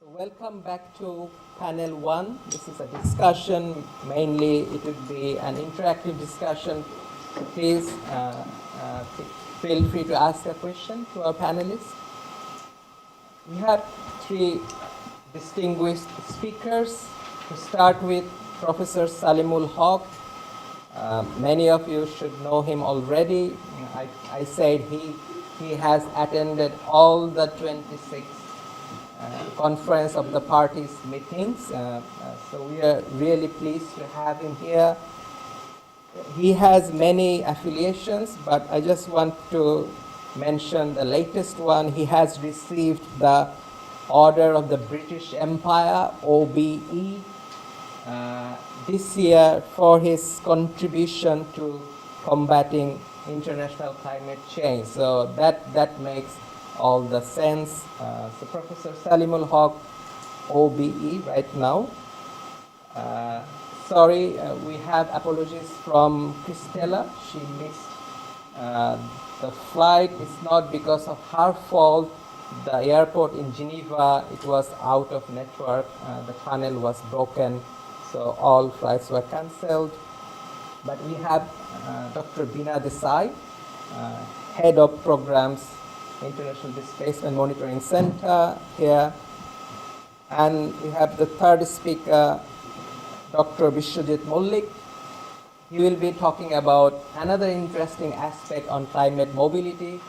Welcome back to panel one. This is a discussion. Mainly, it will be an interactive discussion. So please feel free to ask a question to our panelists. We have three distinguished speakers. To start with, Professor Salimul Haq. Many of you should know him already. I said he has attended all the 26 conference of the party's meetings. So we are really pleased to have him here. He has many affiliations, but I just want to mention the latest one. He has received the Order of the British Empire, OBE, this year for his contribution to combating international climate change. So that makes all the sense. So Professor Salimul Haq, OBE right now. Sorry, we have apologies from Christella. She missed the flight. It's not because of her fault. The airport in Geneva, it was out of network. The tunnel was broken, so all flights were cancelled. But we have Dr. Bina Desai, Head of Programs, International Displacement Monitoring Center here. And we have the third speaker, Dr. Bishwajit Mollik. He will be talking about another interesting aspect on climate mobility.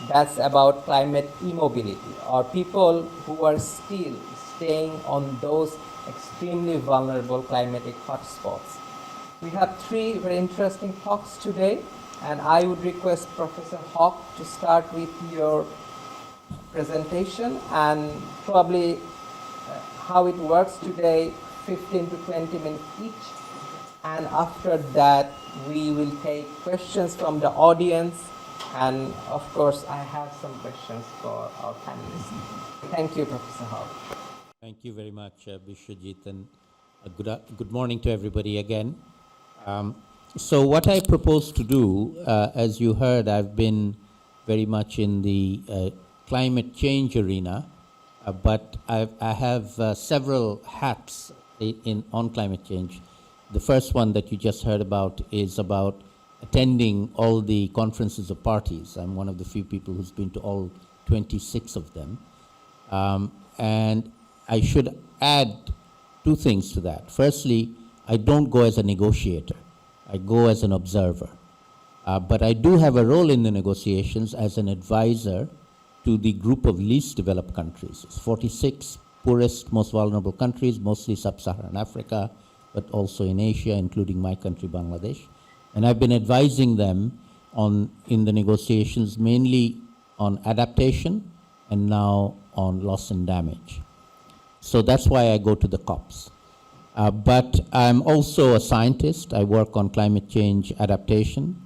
That's about climate immobility, or people who are still staying on those extremely vulnerable climatic hotspots. We have three very interesting talks today, and I would request Professor Haq to start with your presentation and probably how it works today, 15 to 20 minutes each. And after that, we will take questions from the audience. And of course, I have some questions for our panelists. Thank you, Professor Haq. Thank you very much, Bishwajit, and good morning to everybody again. So what I propose to do, as you heard, I've been very much in the climate change arena, but I have several hats on climate change. The first one that you just heard about is about attending all the conferences of parties. I'm one of the few people who's been to all 26 of them. And I should add two things to that. Firstly, I don't go as a negotiator. I go as an observer. But I do have a role in the negotiations as an advisor to the group of least developed countries. It's 46 poorest, most vulnerable countries, mostly sub-Saharan Africa, but also in Asia, including my country, Bangladesh. And I've been advising them in the negotiations, mainly on adaptation and now on loss and damage. So that's why I go to the COPs. But I'm also a scientist. I work on climate change adaptation,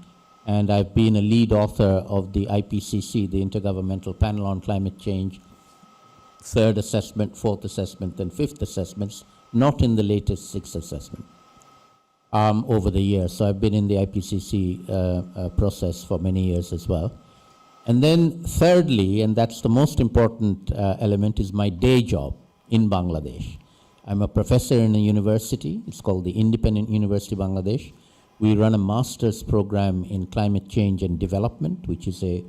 and I've been a lead author of the IPCC, the Intergovernmental Panel on Climate Change, third assessment, fourth assessment, and fifth assessments, not in the latest sixth assessment over the years. So I've been in the IPCC process for many years as well. And then thirdly, and that's the most important element, is my day job in Bangladesh. I'm a professor in a university. It's called the Independent University of Bangladesh. We run a master's program in climate change and development, which is a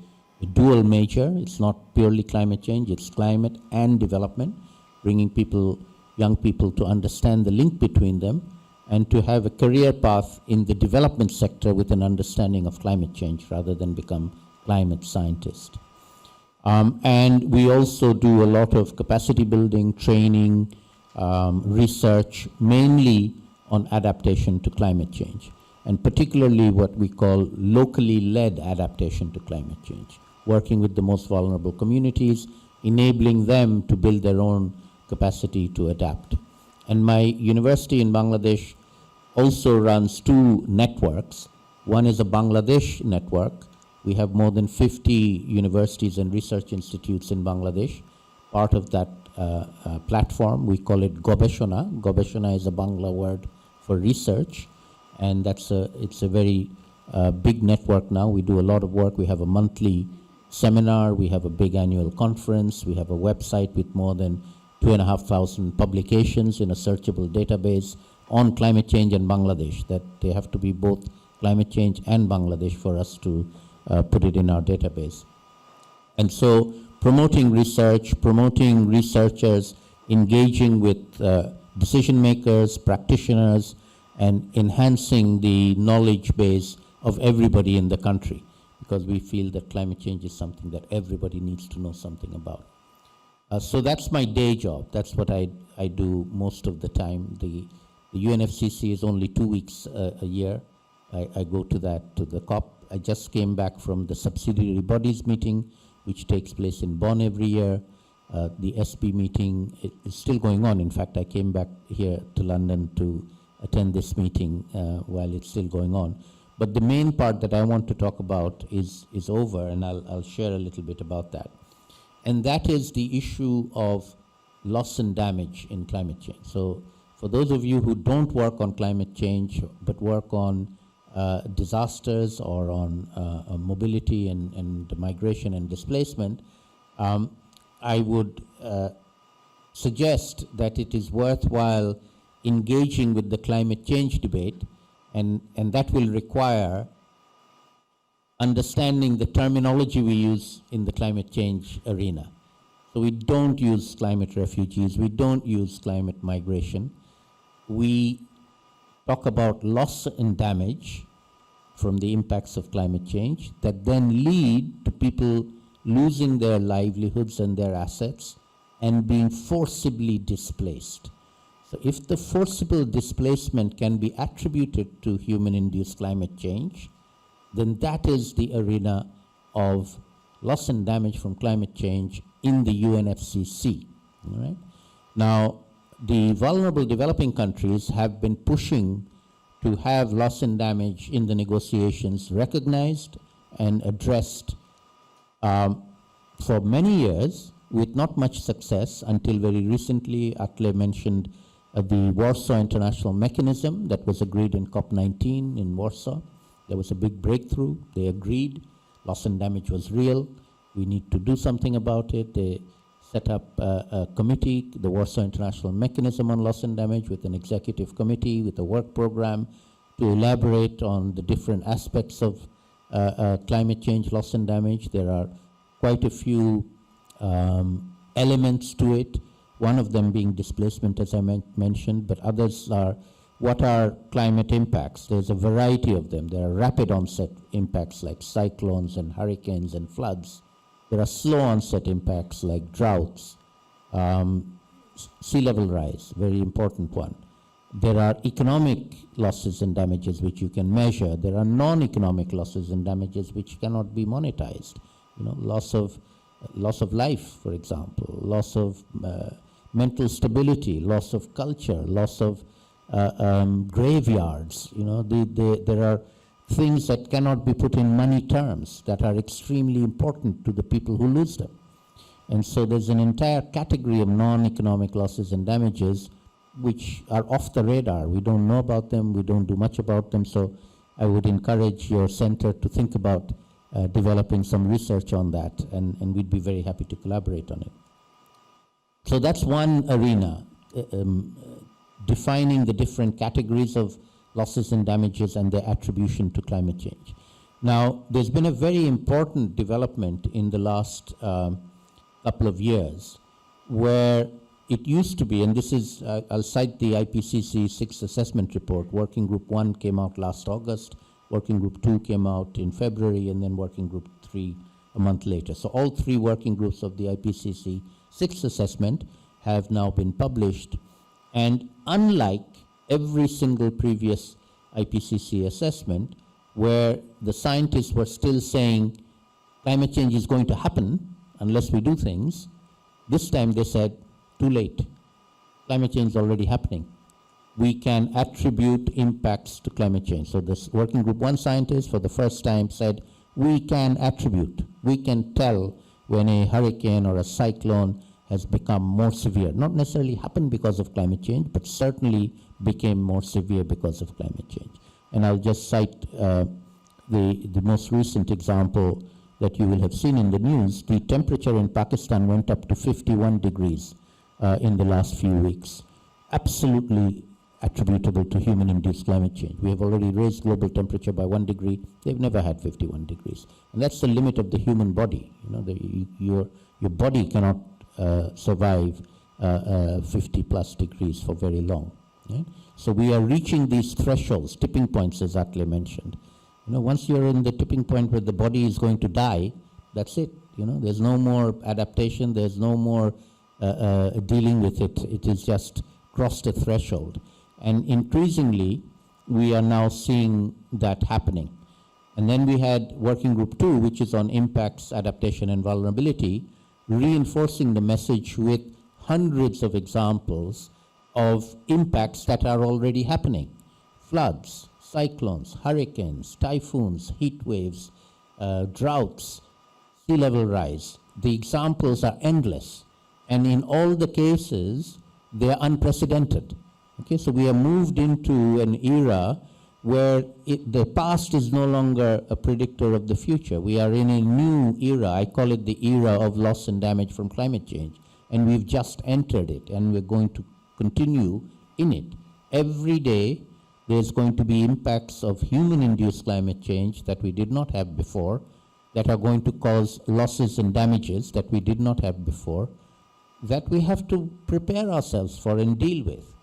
dual major. It's not purely climate change, it's climate and development, bringing young people to understand the link between them and to have a career path in the development sector with an understanding of climate change rather than become climate scientist. And we also do a lot of capacity building, training, research, mainly on adaptation to climate change, and particularly what we call locally led adaptation to climate change, working with the most vulnerable communities, enabling them to build their own capacity to adapt. And my university in Bangladesh also runs two networks. One is a Bangladesh network. We have more than 50 universities and research institutes in Bangladesh. Part of that platform, we call it Gobeshona. Gobeshona is a Bangla word for research, and it's a very big network now. We do a lot of work. We have a monthly seminar, we have a big annual conference, we have a website with more than 2,500 publications in a searchable database on climate change and Bangladesh, that they have to be both climate change and Bangladesh for us to put it in our database. And so promoting research, promoting researchers, engaging with decision makers, practitioners, and enhancing the knowledge base of everybody in the country, because we feel that climate change is something that everybody needs to know something about. So that's my day job. That's what I do most of the time. The UNFCCC is only 2 weeks a year. I go to the COP. I just came back from the subsidiary bodies meeting, which takes place in Bonn every year. The SB meeting is still going on. In fact, I came back here to London to attend this meeting while it's still going on. But the main part that I want to talk about is over, and I'll share a little bit about that. And that is the issue of loss and damage in climate change. So for those of you who don't work on climate change, but work on disasters or on mobility and migration and displacement, I would suggest that it is worthwhile engaging with the climate change debate, and that will require understanding the terminology we use in the climate change arena. So we don't use climate refugees, we don't use climate migration. We talk about loss and damage from the impacts of climate change that then lead to people losing their livelihoods and their assets and being forcibly displaced. So if the forcible displacement can be attributed to human-induced climate change, then that is the arena of loss and damage from climate change in the UNFCCC. All right? Now, the vulnerable developing countries have been pushing to have loss and damage in the negotiations recognized and addressed for many years with not much success until very recently. Atle mentioned the Warsaw International Mechanism that was agreed in COP19 in Warsaw. There was a big breakthrough. They agreed loss and damage was real. We need to do something about it. They set up a committee, the Warsaw International Mechanism on Loss and Damage, with an executive committee, with a work program to elaborate on the different aspects of climate change, loss and damage. There are quite a few elements to it, one of them being displacement, as I mentioned, but others are what are climate impacts. There's a variety of them. There are rapid onset impacts like cyclones and hurricanes and floods. There are slow onset impacts like droughts, sea level rise, very important one. There are economic losses and damages which you can measure. There are non-economic losses and damages which cannot be monetized. You know, loss of life, for example, loss of mental stability, loss of culture, loss of graveyards. You know, there are things that cannot be put in money terms that are extremely important to the people who lose them. And so there's an entire category of non-economic losses and damages which are off the radar. We don't know about them, we don't do much about them, so I would encourage your center to think about developing some research on that, and we'd be very happy to collaborate on it. So that's one arena, defining the different categories of losses and damages and their attribution to climate change. Now, there's been a very important development in the last couple of years where it used to be, and this is, I'll cite the IPCC 6th assessment report. Working Group 1 came out last August, Working Group 2 came out in February, and then Working Group 3 a month later. So all three working groups of the IPCC 6th assessment have now been published. And unlike every single previous IPCC assessment, where the scientists were still saying climate change is going to happen unless we do things, this time they said, too late. Climate change is already happening. We can attribute impacts to climate change. So this Working Group 1 scientists for the first time said, we can attribute, we can tell when a hurricane or a cyclone has become more severe. Not necessarily happened because of climate change, but certainly became more severe because of climate change. And I'll just cite the most recent example that you will have seen in the news. The temperature in Pakistan went up to 51 degrees in the last few weeks, absolutely attributable to human-induced climate change. We have already raised global temperature by 1 degree. They've never had 51 degrees. And that's the limit of the human body. You know, your body cannot survive 50 plus degrees for very long. Right? So we are reaching these thresholds, tipping points, as Atle mentioned. You know, once you're in the tipping point where the body is going to die, that's it. You know, there's no more adaptation. There's no more dealing with it. It is just crossed a threshold. And increasingly, we are now seeing that happening. And then we had working group 2, which is on impacts, adaptation, and vulnerability, reinforcing the message with hundreds of examples of impacts that are already happening. Floods, cyclones, hurricanes, typhoons, heat waves, droughts, sea level rise. The examples are endless. And in all the cases, they are unprecedented. Okay, so we are moved into an era where the past is no longer a predictor of the future. We are in a new era. I call it the era of loss and damage from climate change. And we've just entered it, and we're going to continue in it. Every day, there's going to be impacts of human-induced climate change that we did not have before, that are going to cause losses and damages that we did not have before, that we have to prepare ourselves for and deal with.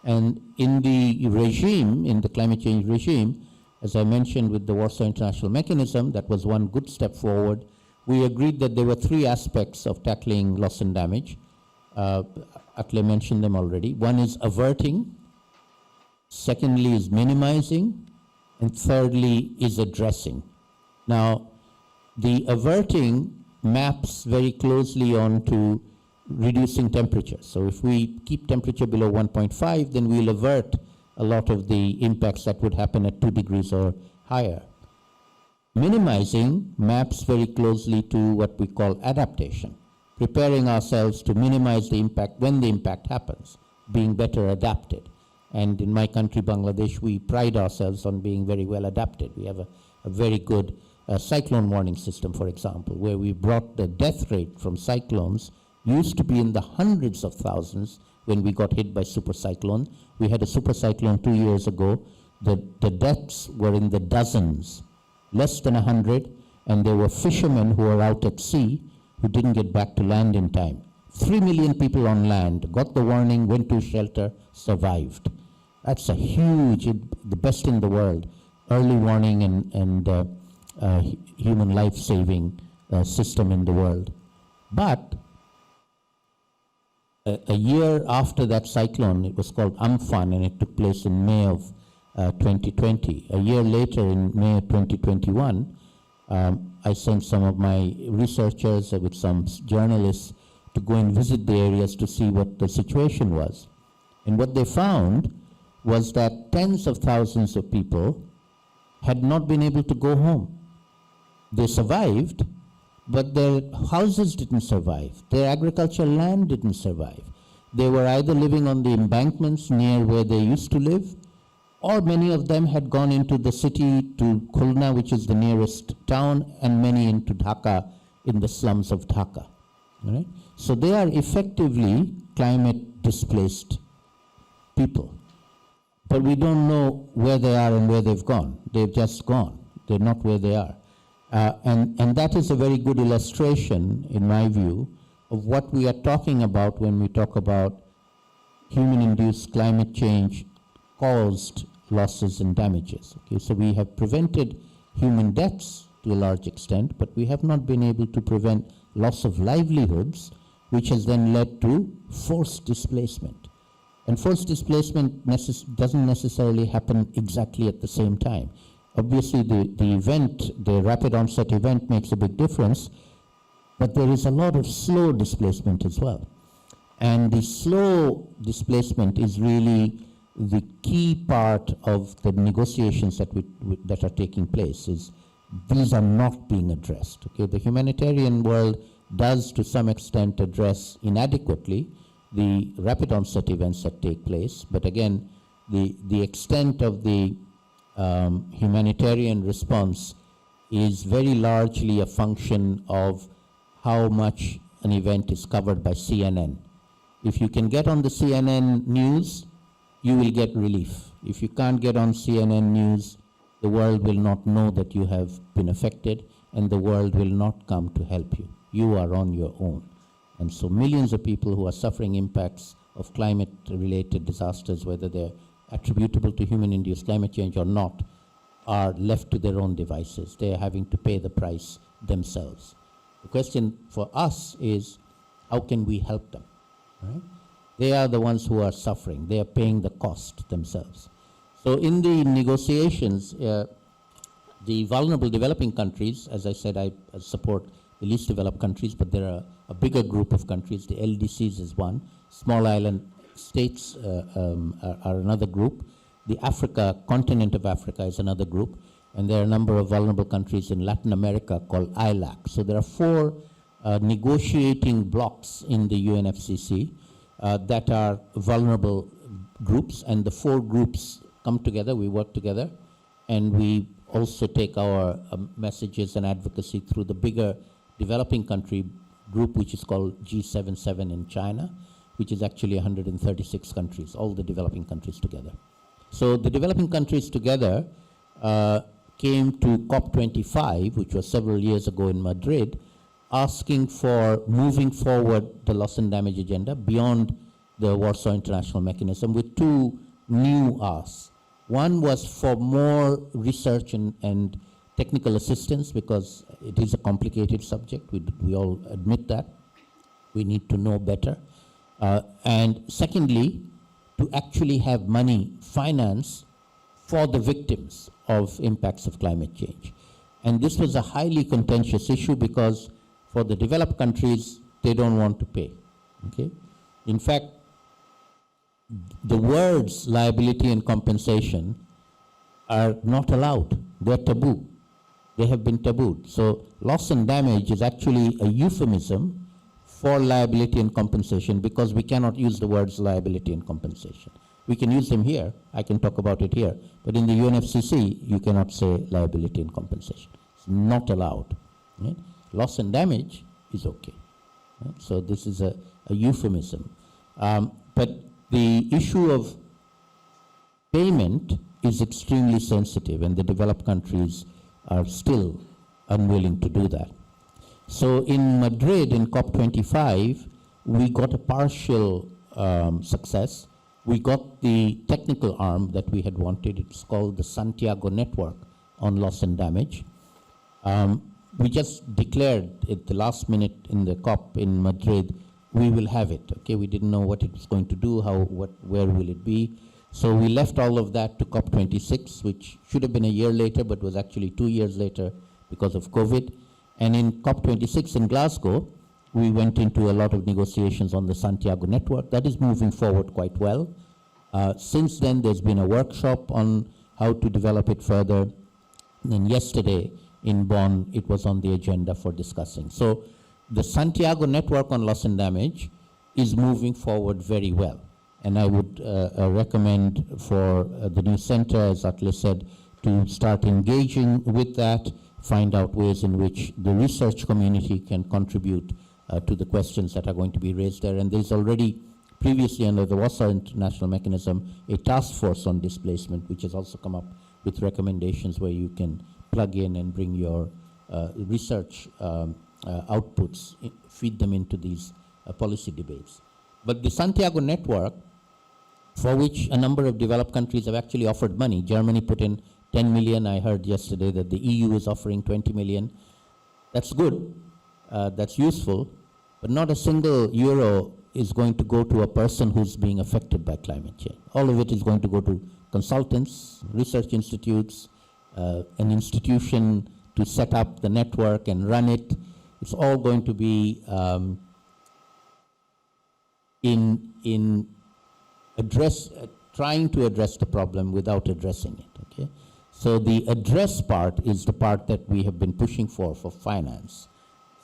And in the regime, in the climate change regime, as I mentioned with the Warsaw International Mechanism, that was one good step forward. We agreed that there were 3 aspects of tackling loss and damage. Atle mentioned them already. One is averting, secondly is minimizing, and thirdly is addressing. Now, the averting maps very closely onto reducing temperature. So if we keep temperature below 1.5, then we'll avert a lot of the impacts that would happen at 2 degrees or higher. Minimizing maps very closely to what we call adaptation, preparing ourselves to minimize the impact when the impact happens, being better adapted. And in my country, Bangladesh, we pride ourselves on being very well adapted. We have a very good cyclone warning system, for example, where we brought the death rate from cyclones, used to be in the hundreds of thousands when we got hit by super cyclone. We had a super cyclone 2 years ago. The deaths were in the dozens, less than 100, and there were fishermen who were out at sea who didn't get back to land in time. 3 million people on land, got the warning, went to shelter, survived. That's a huge, the best in the world, early warning and human life-saving system in the world. But a year after that cyclone, it was called Amphan, and it took place in May of 2020. A year later, in May of 2021, I sent some of my researchers with some journalists to go and visit the areas to see what the situation was. And what they found was that tens of thousands of people had not been able to go home. They survived, but their houses didn't survive. Their agricultural land didn't survive. They were either living on the embankments near where they used to live, or many of them had gone into the city to Khulna, which is the nearest town, and many into Dhaka, in the slums of Dhaka. Right? So they are effectively climate displaced people. But we don't know where they are and where they've gone. They've just gone. They're not where they are. And that is a very good illustration, in my view, of what we are talking about when we talk about human-induced climate change caused losses and damages. Okay, so we have prevented human deaths to a large extent, but we have not been able to prevent loss of livelihoods, which has then led to forced displacement. And forced displacement doesn't necessarily happen exactly at the same time. Obviously, the event, the rapid onset event, makes a big difference, but there is a lot of slow displacement as well. And the slow displacement is really the key part of the negotiations that are taking place. Is these are not being addressed. Okay, the humanitarian world does, to some extent, address inadequately the rapid onset events that take place, but again, the extent of the humanitarian response is very largely a function of how much an event is covered by CNN. If you can get on the CNN news, you will get relief. If you can't get on CNN news, the world will not know that you have been affected, and the world will not come to help you. You are on your own. And so millions of people who are suffering impacts of climate-related disasters, whether they're attributable to human-induced climate change or not, are left to their own devices. They are having to pay the price themselves. The question for us is, how can we help them? Right? They are the ones who are suffering. They are paying the cost themselves. So in the negotiations, the vulnerable developing countries, as I said, I support the least developed countries, but there are a bigger group of countries. The LDCs is one. Small island states are another group. The continent of Africa is another group. And there are a number of vulnerable countries in Latin America called ILAC. So there are 4 negotiating blocks in the UNFCCC that are vulnerable groups, and the 4 groups come together, we work together, and we also take our messages and advocacy through the bigger developing country group, which is called G77 in China, which is actually 136 countries, all the developing countries together. So the developing countries together came to COP25, which was several years ago in Madrid, asking for moving forward the loss and damage agenda beyond the Warsaw International Mechanism with 2 new asks. One was for more research and technical assistance, because it is a complicated subject. We all admit that. We need to know better. And secondly, to actually have money finance for the victims of impacts of climate change. And this was a highly contentious issue because for the developed countries, they don't want to pay. Okay? In fact, the words liability and compensation are not allowed. They're taboo. They have been tabooed. So loss and damage is actually a euphemism for liability and compensation, because we cannot use the words liability and compensation. We can use them here. I can talk about it here. But in the UNFCCC, you cannot say liability and compensation. It's not allowed. Right? Loss and damage is okay. Right? So this is a euphemism. But the issue of payment is extremely sensitive, and the developed countries are still unwilling to do that. So in Madrid, in COP25, we got a partial success. We got the technical arm that we had wanted. It's called the Santiago Network on Loss and Damage. We just declared at the last minute in the COP in Madrid, we will have it. Okay, we didn't know what it was going to do, where will it be. So we left all of that to COP26, which should have been a year later, but was actually 2 years later because of COVID. And in COP26 in Glasgow, we went into a lot of negotiations on the Santiago Network. That is moving forward quite well. Since then, there's been a workshop on how to develop it further. And then yesterday in Bonn, it was on the agenda for discussing. So the Santiago Network on Loss and Damage is moving forward very well. And I would recommend for the new center, as Atle said, to start engaging with that, find out ways in which the research community can contribute to the questions that are going to be raised there. And there's already, previously under the Warsaw International Mechanism, a task force on displacement, which has also come up with recommendations where you can plug in and bring your research outputs, feed them into these policy debates. But the Santiago Network, for which a number of developed countries have actually offered money. Germany put in 10 million. I heard yesterday that the EU is offering 20 million. That's good. That's useful. But not a single euro is going to go to a person who's being affected by climate change. All of it is going to go to consultants, research institutes, an institution to set up the network and run it. It's all going to be trying to address the problem without addressing it. Okay? So the address part is the part that we have been pushing for finance.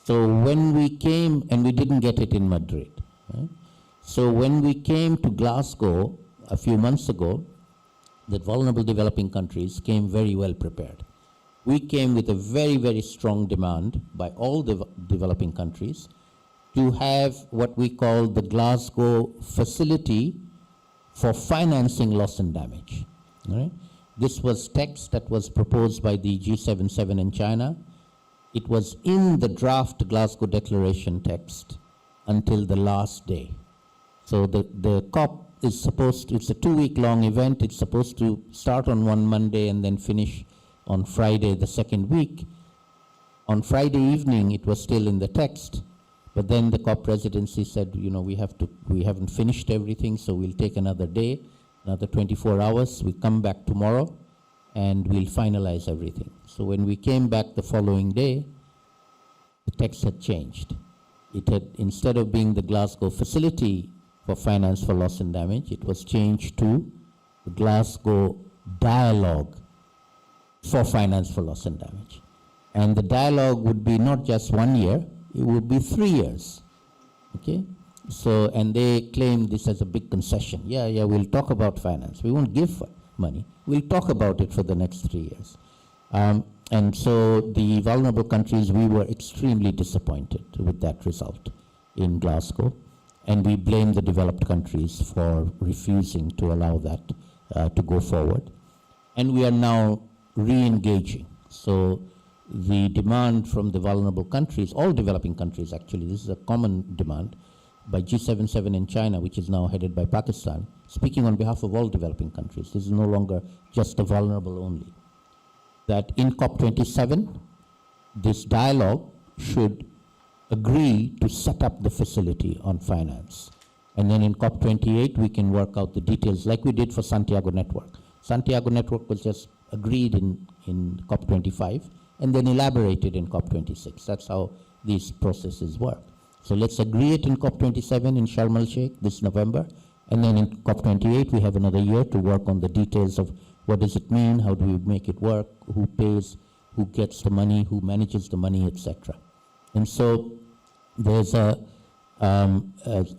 So when we came, and we didn't get it in Madrid, right? So when we came to Glasgow a few months ago, the vulnerable developing countries came very well prepared. We came with a very, very strong demand by all the developing countries to have what we call the Glasgow Facility for Financing Loss and Damage. All right? This was text that was proposed by the G77 in China. It was in the draft Glasgow Declaration text until the last day. So the COP is supposed to, it's a 2-week-long event. It's supposed to start on one Monday and then finish on Friday the second week. On Friday evening, it was still in the text, but then the COP presidency said, you know, we haven't finished everything, so we'll take another day, another 24 hours. We come back tomorrow, and we'll finalize everything. So when we came back the following day, the text had changed. It had, instead of being the Glasgow Facility for Finance for Loss and Damage, it was changed to the Glasgow Dialogue for Finance for Loss and Damage. And the dialogue would be not just 1 year, it would be 3 years. Okay? So, and they claim this as a big concession. Yeah, we'll talk about finance. We won't give money. We'll talk about it for the next 3 years. And so the vulnerable countries, we were extremely disappointed with that result in Glasgow. And we blame the developed countries for refusing to allow that to go forward. And we are now re-engaging. So the demand from the vulnerable countries, all developing countries actually, this is a common demand by G77 in China, which is now headed by Pakistan, speaking on behalf of all developing countries. This is no longer just the vulnerable only. That in COP27, this dialogue should agree to set up the facility on finance. And then in COP28, we can work out the details like we did for Santiago Network. Santiago Network was just agreed in COP25 and then elaborated in COP26. That's how these processes work. So let's agree it in COP27 in Sharm el-Sheikh this November, and then in COP28 we have another year to work on the details of what does it mean, how do we make it work, who pays, who gets the money, who manages the money, etc. And so there's a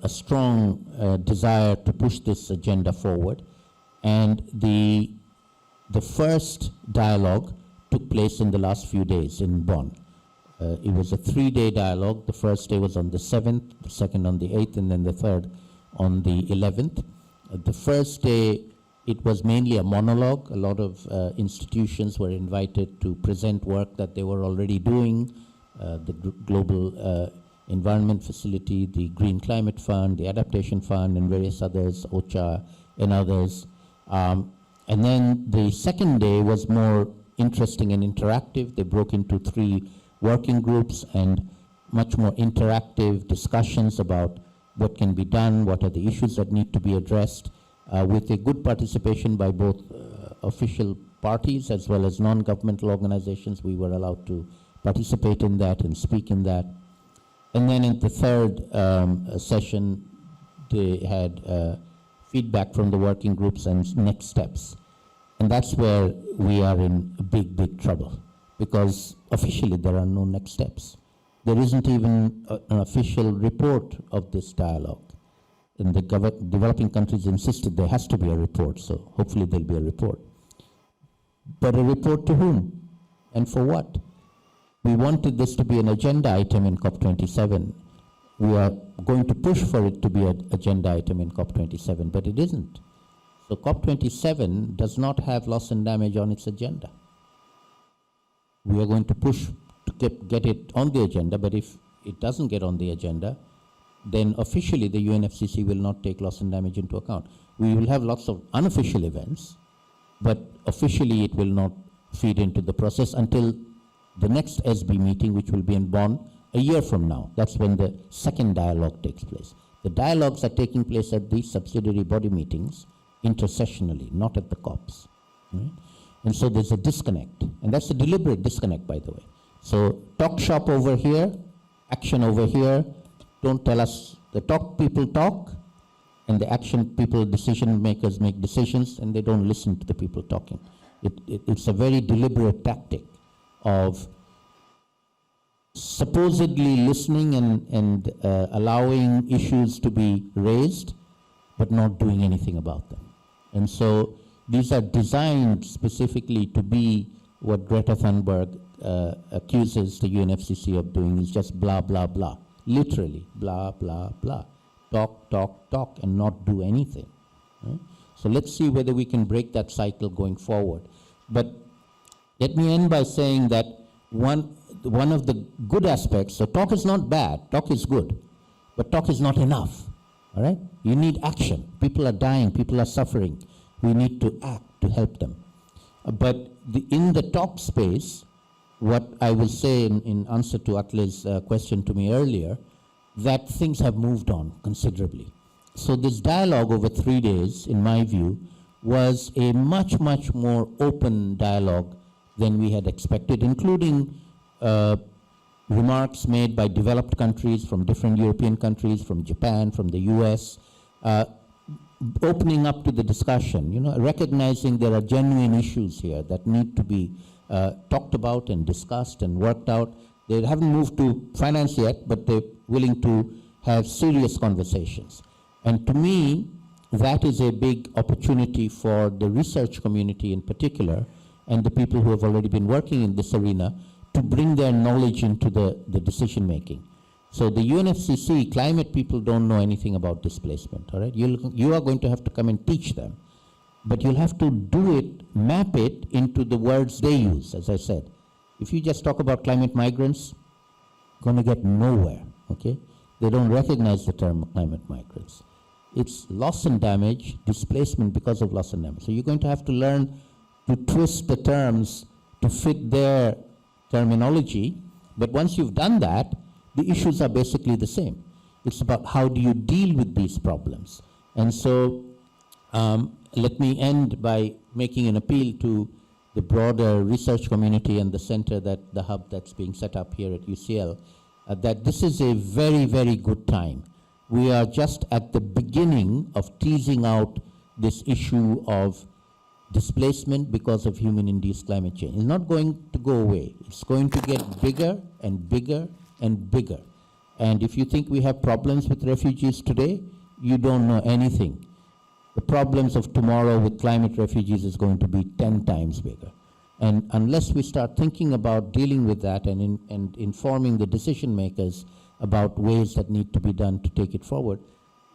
strong desire to push this agenda forward, and the first dialogue took place in the last few days in Bonn. It was a 3-day dialogue. The first day was on the 7th, the second on the 8th, and then the third on the 11th. The first day, it was mainly a monologue. A lot of institutions were invited to present work that they were already doing, the Global Environment Facility, the Green Climate Fund, the Adaptation Fund, and various others, OCHA and others. And then the second day was more interesting and interactive. They broke into 3 working groups and much more interactive discussions about what can be done, what are the issues that need to be addressed, with a good participation by both official parties as well as non-governmental organizations. We were allowed to participate in that and speak in that. And then in the third session, they had feedback from the working groups and next steps. And that's where we are in big, big trouble, because officially there are no next steps. There isn't even an official report of this dialogue. And the developing countries insisted there has to be a report, so hopefully there'll be a report. But a report to whom and for what? We wanted this to be an agenda item in COP27. We are going to push for it to be an agenda item in COP27, but it isn't. So COP27 does not have loss and damage on its agenda. We are going to push to get it on the agenda, but if it doesn't get on the agenda, then officially the UNFCCC will not take loss and damage into account. We will have lots of unofficial events, but officially it will not feed into the process until the next SB meeting, which will be in Bonn a year from now. That's when the second dialogue takes place. The dialogues are taking place at these subsidiary body meetings intersessionally, not at the COPs. Right? And so there's a disconnect, and that's a deliberate disconnect, by the way. So talk shop over here, action over here. Don't tell us, the talk people talk, and the action people, decision makers make decisions, and they don't listen to the people talking. It's a very deliberate tactic of supposedly listening and allowing issues to be raised, but not doing anything about them. And so these are designed specifically to be what Greta Thunberg accuses the UNFCCC of doing, is just blah, blah, blah. literally, blah, blah, blah. Talk, talk, talk, and not do anything. Right? So let's see whether we can break that cycle going forward. But let me end by saying that one of the good aspects, so talk is not bad, talk is good, but talk is not enough, all right? You need action. People are dying, people are suffering. We need to act to help them. But in the talk space, what I will say in answer to Atle's question to me earlier, that things have moved on considerably. So this dialogue over 3 days, in my view, was a much, much more open dialogue than we had expected, including remarks made by developed countries, from different European countries, from Japan, from the US, opening up to the discussion, recognizing there are genuine issues here that need to be talked about and discussed and worked out. They haven't moved to finance yet, but they're willing to have serious conversations. And to me, that is a big opportunity for the research community in particular, and the people who have already been working in this arena, to bring their knowledge into the decision making. So the UNFCCC, climate people don't know anything about displacement, all right? You are going to have to come and teach them, but you'll have to do it, map it into the words they use, as I said. If you just talk about climate migrants, you're going to get nowhere, okay? They don't recognize the term climate migrants. It's loss and damage, displacement because of loss and damage. So you're going to have to learn to twist the terms to fit their terminology, but once you've done that, the issues are basically the same. It's about how do you deal with these problems. And so let me end by making an appeal to the broader research community and the center, the hub that's being set up here at UCL, that this is a very, very good time. We are just at the beginning of teasing out this issue of displacement because of human-induced climate change. It's not going to go away. It's going to get bigger and bigger and bigger. And if you think we have problems with refugees today, you don't know anything. The problems of tomorrow with climate refugees is going to be 10 times bigger. And unless we start thinking about dealing with that and informing the decision makers about ways that need to be done to take it forward,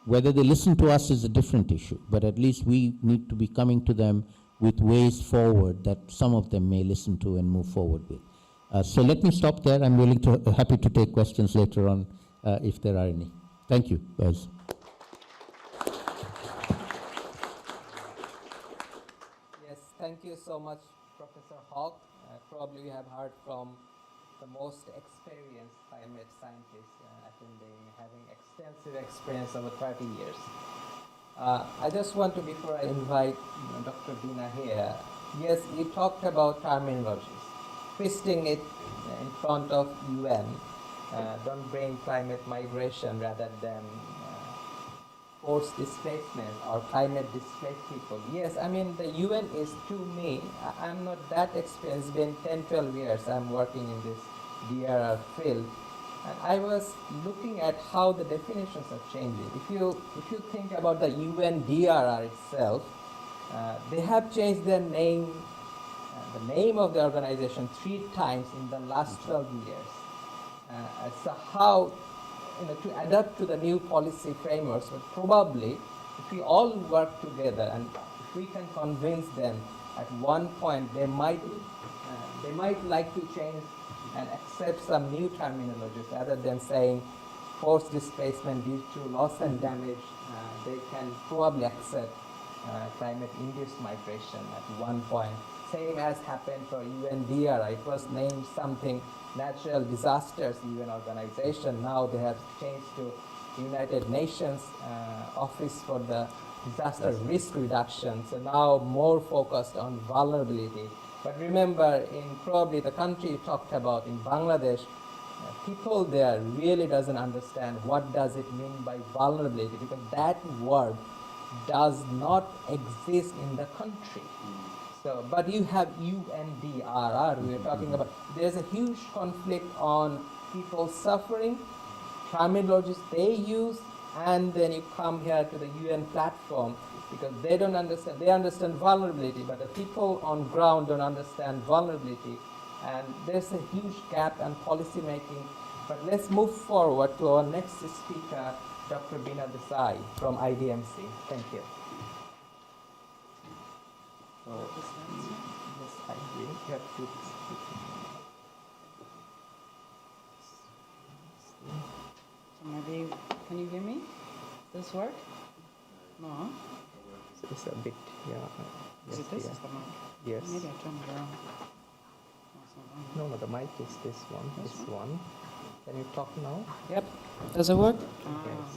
whether they listen to us is a different issue, but at least we need to be coming to them with ways forward that some of them may listen to and move forward with. So let me stop there. I'm happy to take questions later on if there are any. Thank you, guys. Yes, thank you so much, Professor Hawk. Probably you have heard from the most experienced climate scientists having extensive experience over 30 years. I just want to, before I invite Dr. Dina here, yes, you talked about terminologies, twisting it in front of UN. Don't bring climate migration rather than forced displacement or climate displaced people. Yes, I mean the UN is, to me, I'm not that experienced. It's been 10, 12 years I'm working in this DRR field. And I was looking at how the definitions are changing. If you think about the UN DRR itself, they have changed their name, the name of the organization 3 times in the last 12 years. So how, to adapt to the new policy frameworks, but probably if we all work together and if we can convince them at one point, they might like to change and accept some new terminologies rather than saying forced displacement due to loss and damage. They can probably accept climate-induced migration at one point. Same as happened for UNDR. It was named something natural disasters UN organization. Now they have changed to United Nations Office for the Disaster Risk Reduction. So now more focused on vulnerability. But remember, in probably the country you talked about, in Bangladesh, people there really doesn't understand what does it mean by vulnerability, because that word does not exist in the country. So, but you have UNDRR, we are talking about. There's a huge conflict on people suffering, terminologies they use, and then you come here to the UN platform because they don't understand. They understand vulnerability, but the people on ground don't understand vulnerability. And there's a huge gap in policy making But let's move forward to our next speaker, Dr. Bina Desai from IDMC. Thank you. So, yes, I agree. You have to speak. So maybe, can you hear me? Does this work? No? So it's a bit, yeah. Is Yes, it this? yeah. Is the mic? Yes. Maybe I turned it around. No, it's not on. No, no, the mic is this one. This This one. Can you talk now? Yep. Does it work?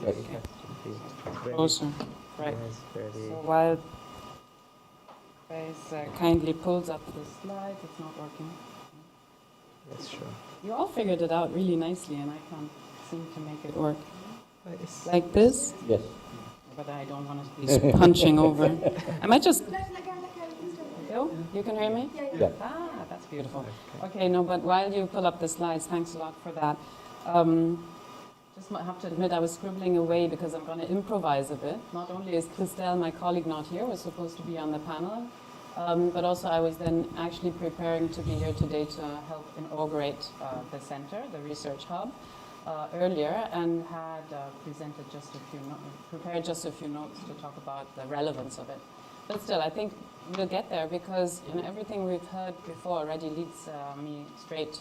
Yes, it has to be very, Closer. Right. yes, very. So while Faye kindly pulls up the slides, it's not working. Yes, sure. You all figured it out really nicely, and I can't seem to make it work. It's Like this? Yes. But I don't want to be punching over. I might just. Go? You can hear me? Yeah. Ah, that's beautiful. Okay, no, but while you pull up the slides, thanks a lot for that. Just might have to admit I was scribbling away because I'm going to improvise a bit. Not only is Christelle, my colleague, not here, was supposed to be on the panel, but also I was then actually preparing to be here today to help inaugurate the center, the research hub, earlier, and had prepared just a few notes to talk about the relevance of it. But still, I think we'll get there because everything we've heard before already leads me straight.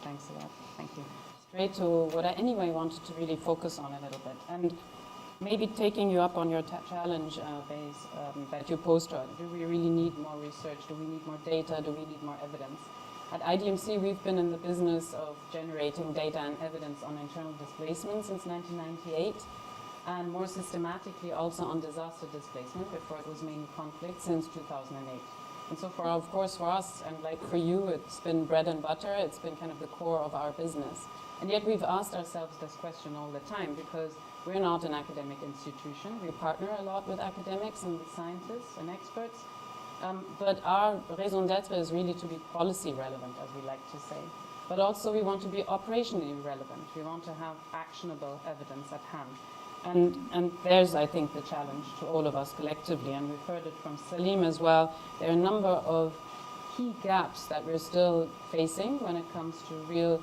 Thanks a lot. Thank you. Straight to what I anyway wanted to really focus on a little bit, and maybe taking you up on your challenge base that you posed to us. Do we really need more research? Do we need more data? Do we need more evidence? At IDMC, we've been in the business of generating data and evidence on internal displacement since 1998. And more systematically also on disaster displacement, before it was mainly conflict, since 2008. And so of course for us, and like for you, it's been bread and butter, it's been kind of the core of our business. And yet we've asked ourselves this question all the time, because we're not an academic institution. We partner a lot with academics and with scientists and experts. But our raison d'etre is really to be policy relevant, as we like to say. But also we want to be operationally relevant. We want to have actionable evidence at hand. And there's, I think, the challenge to all of us collectively, and we've heard it from Salim as well. There are a number of key gaps that we're still facing when it comes to real,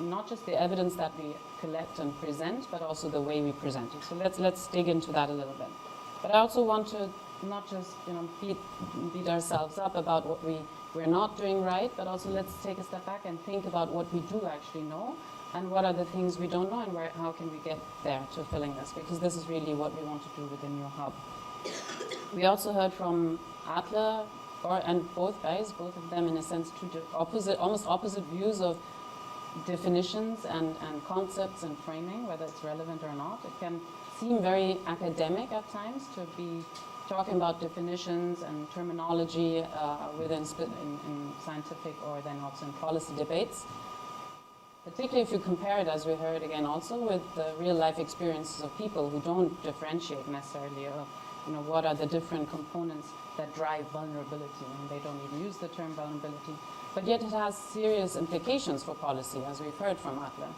not just the evidence that we collect and present, but also the way we present it. So let's dig into that a little bit. But I also want to not just beat ourselves up about what we're not doing right, but also let's take a step back and think about what we do actually know. And what are the things we don't know, and how can we get there to filling this? Because this is really what we want to do within your hub. We also heard from Atla, and both of them in a sense, almost opposite views of definitions and concepts and framing, whether it's relevant or not. It can seem very academic at times to be talking about definitions and terminology within in scientific or then also in policy debates. Particularly if you compare it, as we heard again also, with the real-life experiences of people who don't differentiate necessarily of, what are the different components that drive vulnerability, and they don't even use the term vulnerability. But yet it has serious implications for policy, as we've heard from Atla.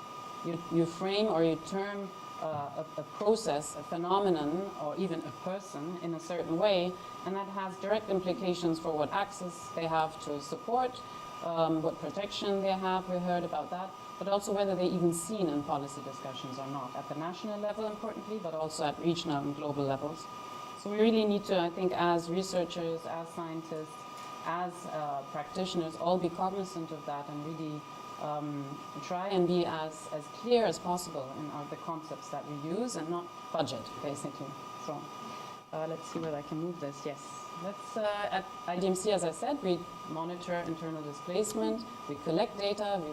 You frame or you term a process, a phenomenon, or even a person in a certain way, and that has direct implications for what access they have to support, what protection they have, we heard about that, but also whether they're even seen in policy discussions or not, at the national level importantly, but also at regional and global levels. So we really need to, I think, as researchers, as scientists, as practitioners, all be cognizant of that and really try and be as clear as possible in the concepts that we use and not budget, basically. So let's see whether I can move this. Yes. At IDMC, as I said, we monitor internal displacement, we collect data, we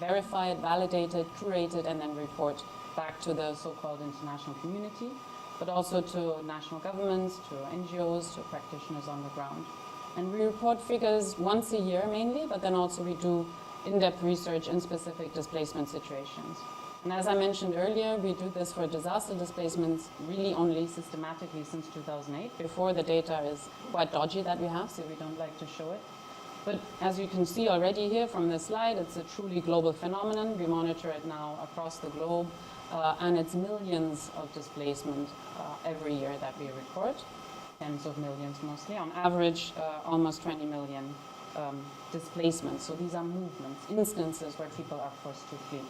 verify it, validate it, curate it, and then report back to the so-called international community, but also to national governments, to NGOs, to practitioners on the ground. And we report figures once a year mainly, but then also we do in-depth research in specific displacement situations. And as I mentioned earlier, we do this for disaster displacements really only systematically since 2008. Before, the data is quite dodgy that we have, so we don't like to show it. But as you can see already here from this slide, it's a truly global phenomenon. We monitor it now across the globe, and it's millions of displacement every year that we report, tens of millions mostly. On average, almost 20 million displacement. So these are movements, instances where people are forced to flee.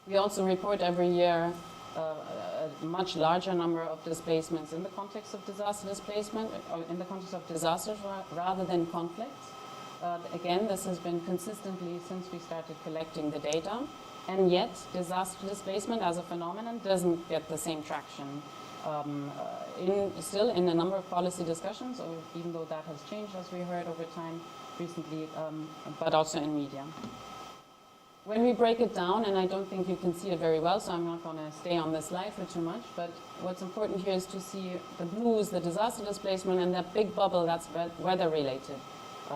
We also report every year a much larger number of displacements in the context of disaster displacement, or in the context of disasters rather than conflicts. Again, this has been consistently since we started collecting the data, and yet disaster displacement as a phenomenon doesn't get the same traction still in a number of policy discussions, or even though that has changed as we heard over time recently, but also in media. When we break it down, and I don't think you can see it very well, so I'm not going to stay on this slide for too much, but what's important here is to see the blues, the disaster displacement, and that big bubble that's weather-related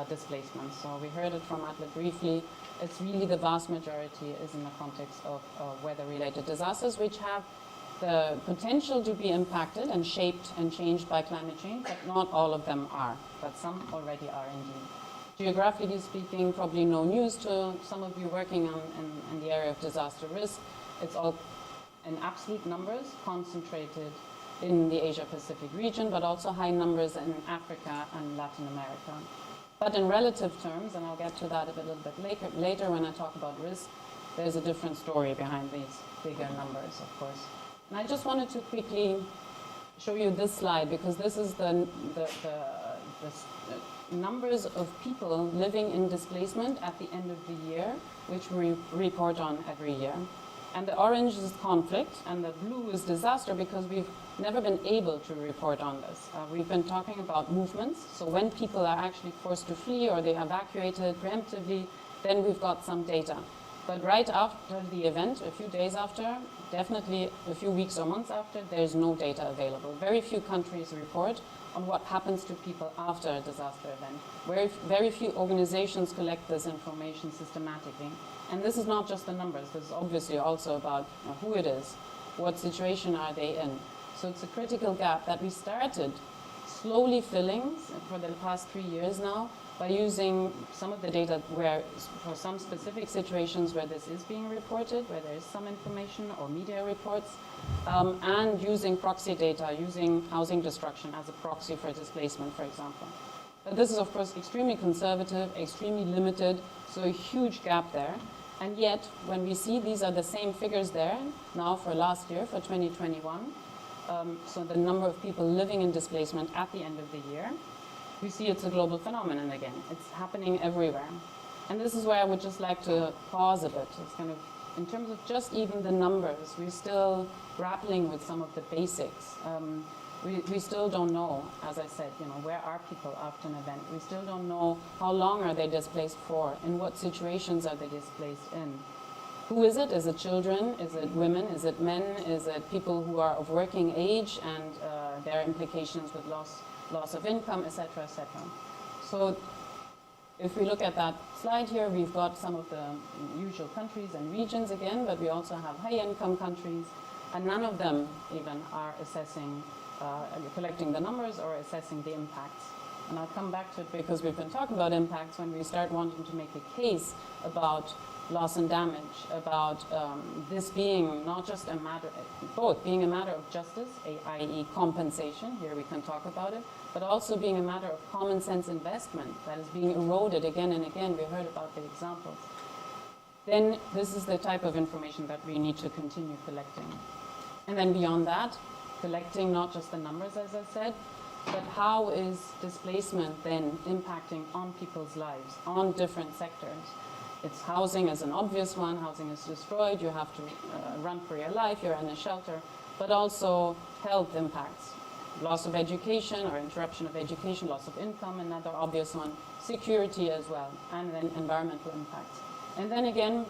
displacement. So we heard it from Atle briefly. It's really the vast majority is in the context of weather-related disasters, which have the potential to be impacted and shaped and changed by climate change, but not all of them are, but some already are indeed. Geographically speaking, probably no news to some of you working in the area of disaster risk. It's all in absolute numbers concentrated in the Asia-Pacific region, but also high numbers in Africa and Latin America. But in relative terms, and I'll get to that a little bit later when I talk about risk, there's a different story behind these bigger numbers, of course. And I just wanted to quickly show you this slide, because this is the numbers of people living in displacement at the end of the year, which we report on every year. And the orange is conflict, and the blue is disaster, because we've never been able to report on this. We've been talking about movements, so when people are actually forced to flee or they evacuated preemptively, then we've got some data. But right after the event, a few days after, definitely a few weeks or months after, there's no data available. Very few countries report on what happens to people after a disaster event. Very few organizations collect this information systematically. And this is not just the numbers, this is obviously also about who it is, what situation are they in. So it's a critical gap that we started slowly filling for the past 3 years now by using some of the data where, for some specific situations where this is being reported, where there is some information or media reports, and using proxy data, using housing destruction as a proxy for displacement, for example. But this is, of course, extremely conservative, extremely limited, so a huge gap there. And yet, when we see these are the same figures there now for last year, for 2021, so the number of people living in displacement at the end of the year, we see it's a global phenomenon again. It's happening everywhere. And this is where I would just like to pause a bit. It's kind of, in terms of just even the numbers, we're still grappling with some of the basics. We still don't know, as I said, where are people after an event? We still don't know how long are they displaced for, in what situations are they displaced in. Who is it? Is it children? Is it women? Is it men? Is it people who are of working age and their implications with loss of income, etc., etc. So if we look at that slide here, we've got some of the usual countries and regions again, but we also have high-income countries, and none of them even are assessing, collecting the numbers or assessing the impacts. And I'll come back to it because we've been talking about impacts when we start wanting to make a case about loss and damage, about this being not just a matter, both being a matter of justice, i.e. compensation, here we can talk about it, but also being a matter of common sense investment that is being eroded again and again. We heard about the examples. Then this is the type of information that we need to continue collecting. And then beyond that, collecting not just the numbers, as I said, but how is displacement then impacting on people's lives, on different sectors? It's housing as an obvious one. Housing is destroyed. You have to run for your life. You're in a shelter. But also health impacts. Loss of education or interruption of education, loss of income, another obvious one. Security as well, and then environmental impacts. And then again,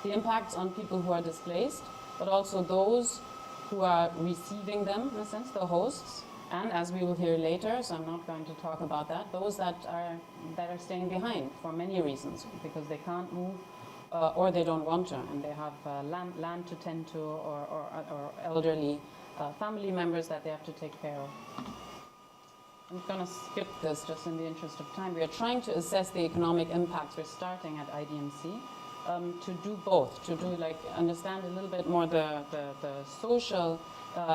the impacts on people who are displaced, but also those who are receiving them, in a sense, the hosts. And as we will hear later, so I'm not going to talk about that, those that are staying behind for many reasons, because they can't move or they don't want to, and they have land to tend to or elderly family members that they have to take care of. I'm going to skip this just in the interest of time. We are trying to assess the economic impacts. We're starting at IDMC to do both, to do understand a little bit more the social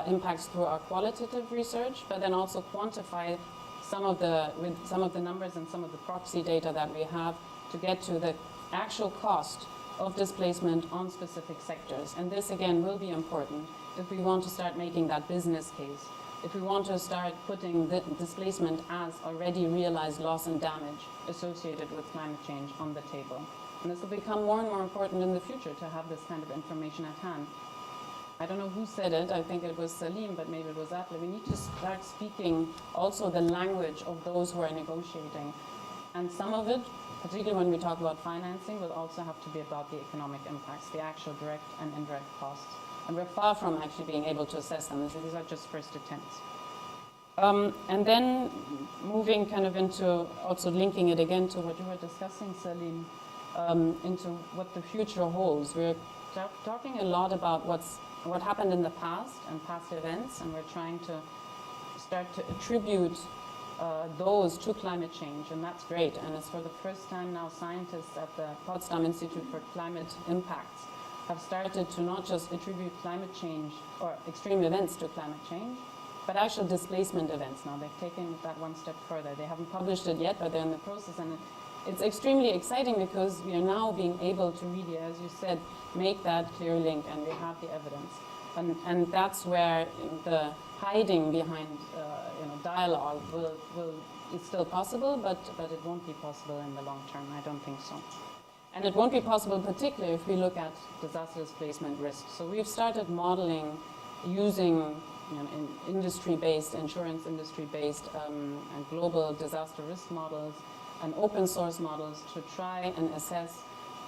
impacts through our qualitative research, but then also quantify with some of the numbers and some of the proxy data that we have to get to the actual cost of displacement on specific sectors. And this, again, will be important if we want to start making that business case, if we want to start putting the displacement as already realized loss and damage associated with climate change on the table. And this will become more and more important in the future to have this kind of information at hand. I don't know who said it, I think it was Salim, but maybe it was Atla. We need to start speaking also the language of those who are negotiating. And some of it, particularly when we talk about financing, will also have to be about the economic impacts, the actual direct and indirect costs. And we're far from actually being able to assess them. These are just first attempts. And then moving kind of into also linking it again to what you were discussing, Salim, into what the future holds. We're talking a lot about what happened in the past and past events, and we're trying to start to attribute those to climate change, and that's great. And it's for the first time now scientists at the Potsdam Institute for Climate Impacts have started to not just attribute climate change or extreme events to climate change, but actual displacement events now. They've taken that one step further. They haven't published it yet, but they're in the process, and it's extremely exciting because we are now being able to really, as you said, make that clear link, and we have the evidence. And that's where the hiding behind dialogue is still possible, but it won't be possible in the long term. I don't think so. And it won't be possible particularly if we look at disaster displacement risk. So we've started modeling using industry-based, insurance industry-based and global disaster risk models and open source models to try and assess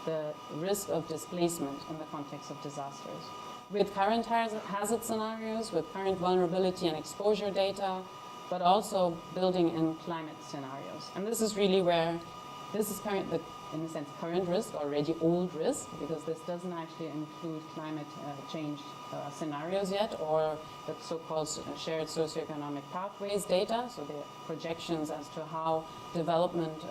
the risk of displacement in the context of disasters. With current hazard scenarios, with current vulnerability and exposure data, but also building in climate scenarios. And this is really where this is in a sense, current risk, already old risk, because this doesn't actually include climate change scenarios yet, or the so-called shared socioeconomic pathways data, so the projections as to how development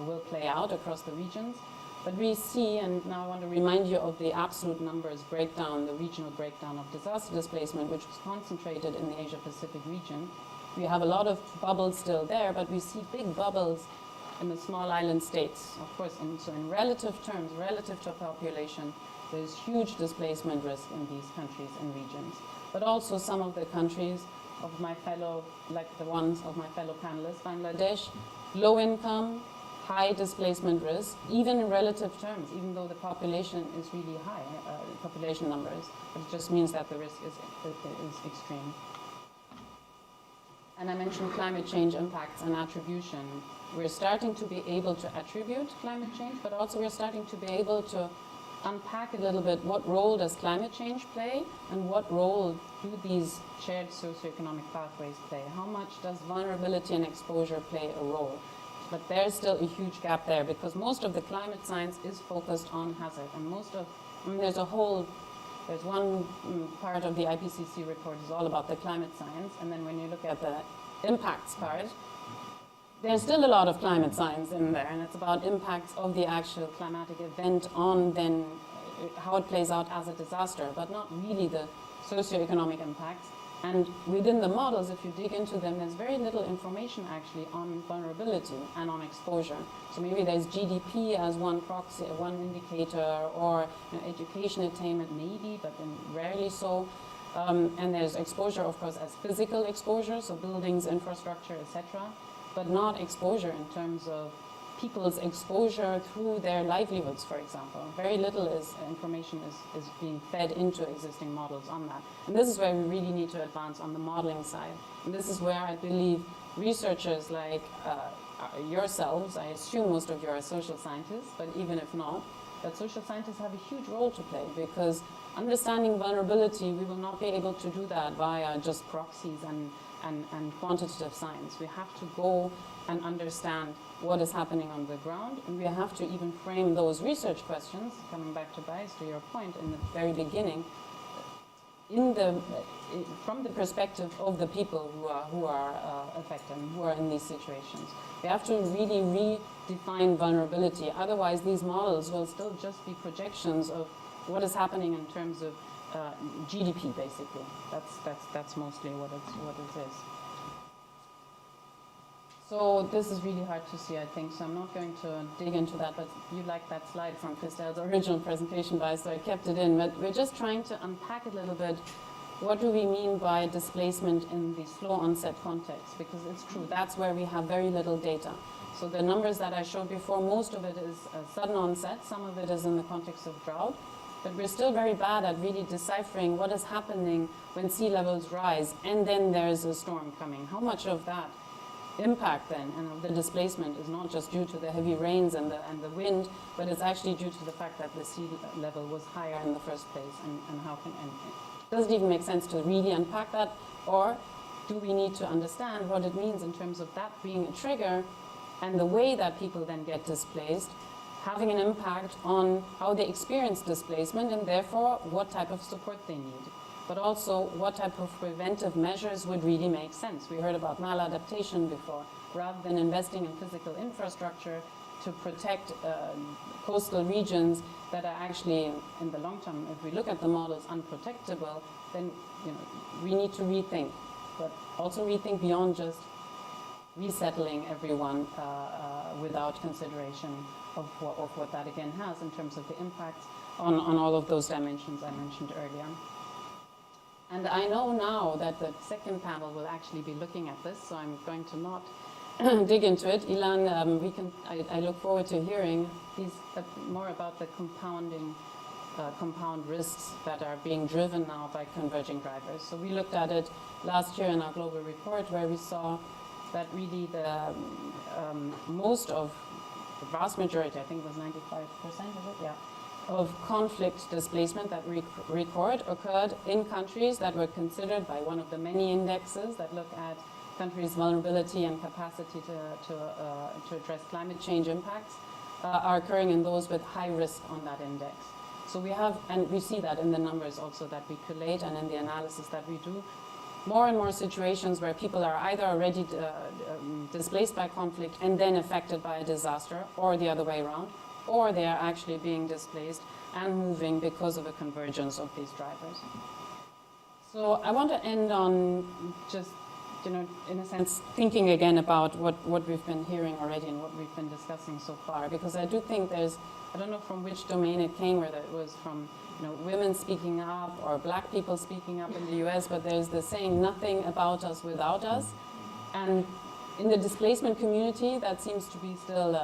will play out across the regions. But we see, and now I want to remind you of the absolute numbers breakdown, the regional breakdown of disaster displacement, which was concentrated in the Asia-Pacific region. We have a lot of bubbles still there, but we see big bubbles in the small island states. Of course, so in relative terms, relative to population, there's huge displacement risk in these countries and regions. But also some of the countries of my fellow, like the ones of my fellow panelists, Bangladesh, low income, high displacement risk, even in relative terms, even though the population is really high, population numbers. But it just means that the risk is extreme. And I mentioned climate change impacts and attribution. We're starting to be able to attribute climate change, but also we're starting to be able to unpack a little bit what role does climate change play and what role do these shared socioeconomic pathways play? How much does vulnerability and exposure play a role? But there's still a huge gap there because most of the climate science is focused on hazard, and there's one part of the IPCC report is all about the climate science, and then when you look at the impacts part, there's still a lot of climate science in there, and it's about impacts of the actual climatic event on then how it plays out as a disaster, but not really the socioeconomic impacts. And within the models, if you dig into them, there's very little information actually on vulnerability and on exposure. So maybe there's GDP as one proxy, one indicator, or education attainment maybe, but then rarely so. And there's exposure, of course, as physical exposure, so buildings, infrastructure, etc., but not exposure in terms of people's exposure through their livelihoods, for example. Very little information is being fed into existing models on that. And this is where we really need to advance on the modeling side. And this is where I believe researchers like yourselves, I assume most of you are social scientists, but even if not, that social scientists have a huge role to play because understanding vulnerability, we will not be able to do that via just proxies and quantitative science. We have to go and understand what is happening on the ground, and we have to even frame those research questions, coming back to Bais, to your point in the very beginning, from the perspective of the people who are affected, who are in these situations. We have to really redefine vulnerability, otherwise these models will still just be projections of what is happening in terms of GDP, basically. That's mostly what it is. So this is really hard to see, I think, so I'm not going to dig into that, but you liked that slide from Christelle's original presentation, so I kept it in. But we're just trying to unpack a little bit, what do we mean by displacement in the slow onset context? Because it's true, that's where we have very little data. So the numbers that I showed before, most of it is sudden onset, some of it is in the context of drought, but we're still very bad at really deciphering what is happening when sea levels rise and then there's a storm coming. How much of that impact then and of the displacement is not just due to the heavy rains and the wind, but it's actually due to the fact that the sea level was higher in the first place, and how can, and does it even make sense to really unpack that, or do we need to understand what it means in terms of that being a trigger and the way that people then get displaced having an impact on how they experience displacement and therefore what type of support they need, but also what type of preventive measures would really make sense. We heard about maladaptation before. Rather than investing in physical infrastructure to protect coastal regions that are actually, in the long term, if we look at the models, unprotectable, then we need to rethink, but also rethink beyond just resettling everyone without consideration of what that again has in terms of the impact on all of those dimensions I mentioned earlier. And I know now that the second panel will actually be looking at this, so I'm going to not dig into it. Ilan, I look forward to hearing more about the compound risks that are being driven now by converging drivers. So we looked at it last year in our global report, where we saw that really the vast majority, I think it was 95%, is it? Yeah. Of conflict displacement that we record occurred in countries that were considered by one of the many indexes that look at countries' vulnerability and capacity to address climate change impacts, are occurring in those with high risk on that index. So we have, and we see that in the numbers also that we collate and in the analysis that we do, more and more situations where people are either already displaced by conflict and then affected by a disaster, or the other way around, or they are actually being displaced and moving because of a convergence of these drivers. So I want to end on just, in a sense, thinking again about what we've been hearing already and what we've been discussing so far, because I do think there's, I don't know from which domain it came, whether it was from women speaking up or black people speaking up in the US, but there's the saying, nothing about us without us. And in the displacement community, that seems to be still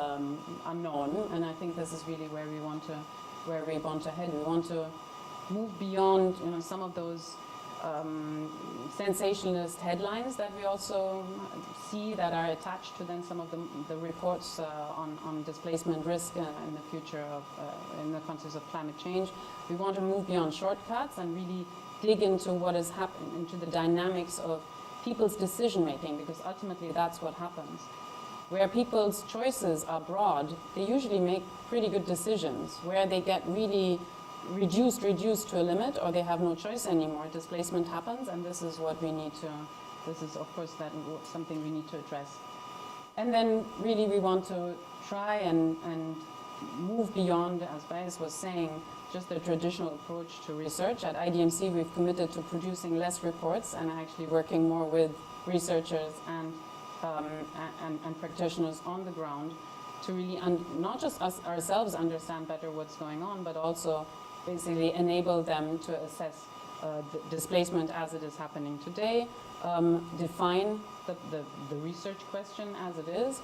unknown, and I think this is really where we want to head. We want to move beyond, some of those sensationalist headlines that we also see that are attached to then some of the reports on displacement risk in the future of in the context of climate change. We want to move beyond shortcuts and really dig into what has happened, into the dynamics of people's decision making, because ultimately that's what happens. Where people's choices are broad, they usually make pretty good decisions. Where they get really reduced to a limit, or they have no choice anymore, displacement happens, and this is what we need to, this is of course something we need to address. And then really we want to try and move beyond, as Baez was saying, just the traditional approach to research. At IDMC, we've committed to producing less reports and actually working more with researchers and practitioners on the ground to really not just ourselves understand better what's going on, but also basically enable them to assess displacement as it is happening today, define the research question as it is,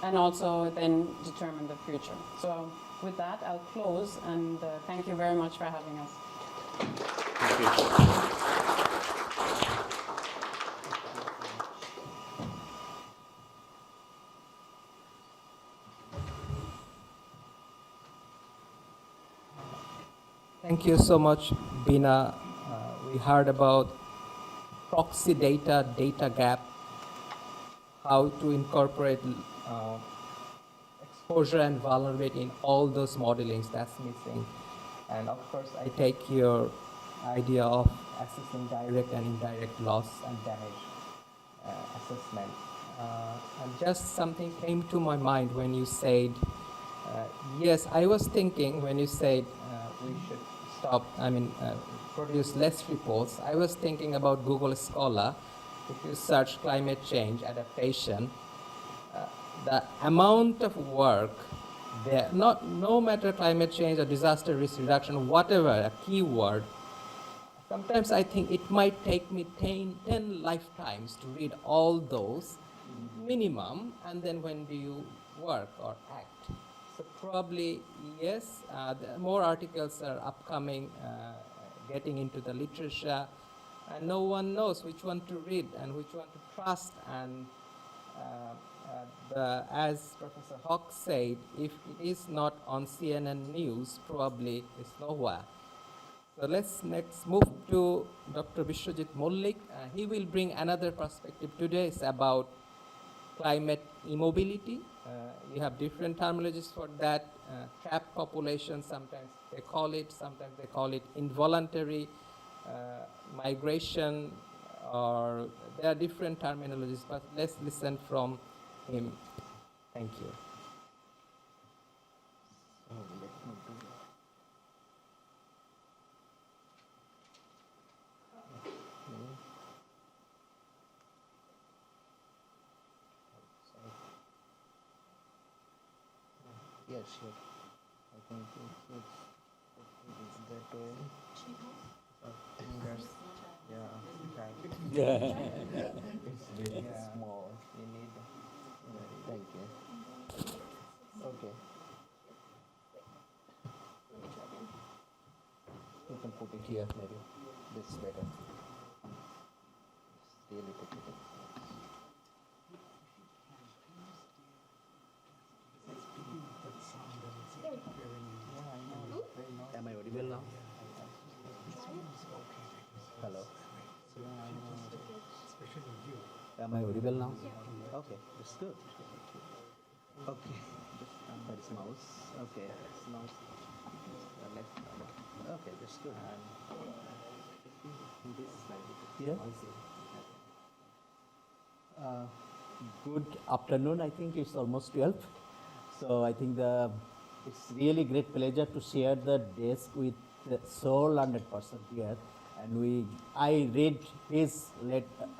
and also then determine the future. So with that, I'll close, and thank you very much for having us. Thank you. Thank you so much, Bina. We heard about proxy data gap, how to incorporate exposure and vulnerability in all those modelings that's missing. And of course, I take your idea of assessing direct and indirect loss and damage assessment. And just something came to my mind when you said, yes, I was thinking when you said we should produce less reports. I was thinking about Google Scholar. If you search climate change adaptation, the amount of work there, no matter climate change or disaster risk reduction, whatever a keyword, sometimes I think it might take me 10 lifetimes to read all those minimum, and then when do you work or act? So probably yes, more articles are upcoming, getting into the literature, and no one knows which one to read and which one to trust. And as Professor Hawke said, if it is not on CNN News, probably it's nowhere. So let's next move to Dr. Bishwajit Mollik. He will bring another perspective today. It's about climate immobility. You have different terminologies for that. Trapped population, sometimes they call it, sometimes they call it involuntary migration, or there are different terminologies, but let's listen from him. Thank you. Yes, sure. I think it's that way. Fingers. Yeah, it's very small. You need. Thank you. Okay. You can put it here, maybe. This is better. It's really difficult. Am I audible now? Hello. Am I audible now? Okay, that's good. Okay. That is mouse. Okay, it's mouse. Left. Okay, that's good. And this side. Yeah. Good afternoon. I think it's almost 12. So I think it's really great pleasure to share the desk with the sole 100% here. And I read his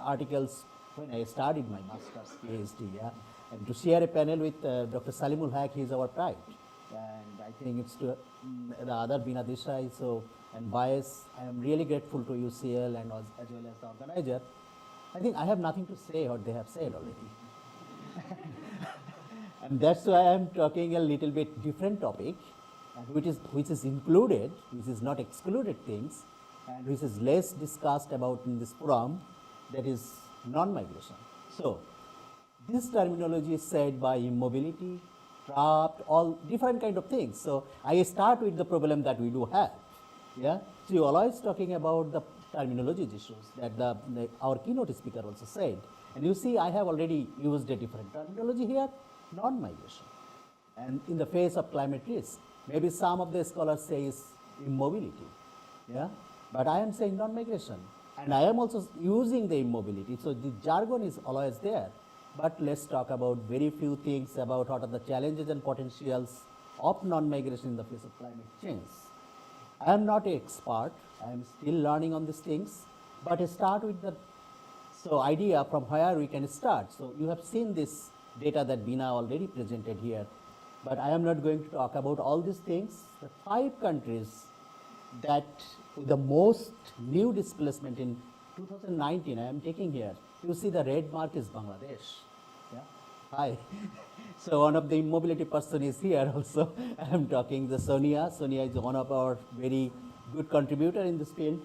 articles when I started my master's PhD, yeah. And to share a panel with Dr. Salimul, he is our pride. And I think it's to the other Bina Desai, and Bias. I am really grateful to UCL and as well as the organizer. I think I have nothing to say what they have said already. And that's why I am talking a little bit different topic, which is included, which is not excluded things, and which is less discussed about in this forum, that is non-migration. So, this terminology is said by immobility, trapped, all different kind of things. So, I start with the problem that we do have. Yeah. So, you always talking about the terminology issues that our keynote speaker also said. And you see, I have already used a different terminology here, non-migration. And in the face of climate risk, maybe some of the scholars say is immobility. Yeah. But I am saying non-migration. And I am also using the immobility. So the jargon is always there. But let's talk about very few things about what are the challenges and potentials of non-migration in the face of climate change. I am not an expert. I am still learning on these things. But I start with the idea from where we can start. So you have seen this data that Bina already presented here. But I am not going to talk about all these things. The 5 countries that with the most new displacement in 2019, I am taking here. You see the red mark is Bangladesh. Yeah. Hi. So one of the immobility person is here also. I am talking the Sonia. Sonia is one of our very good contributor in this field.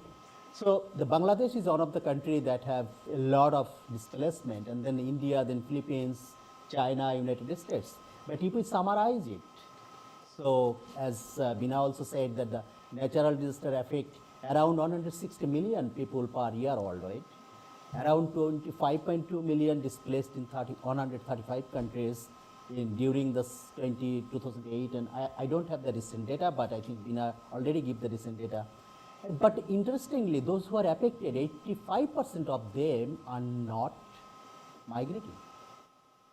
So the Bangladesh is one of the country that have a lot of displacement, and then India, then Philippines, China, United States. But if we summarize it, so as Bina also said that the natural disaster affect around 160 million people per year worldwide, around 25.2 million displaced in 135 countries during this 2008, and I don't have the recent data, but I think Bina already gave the recent data. But interestingly, those who are affected, 85% of them are not migrating,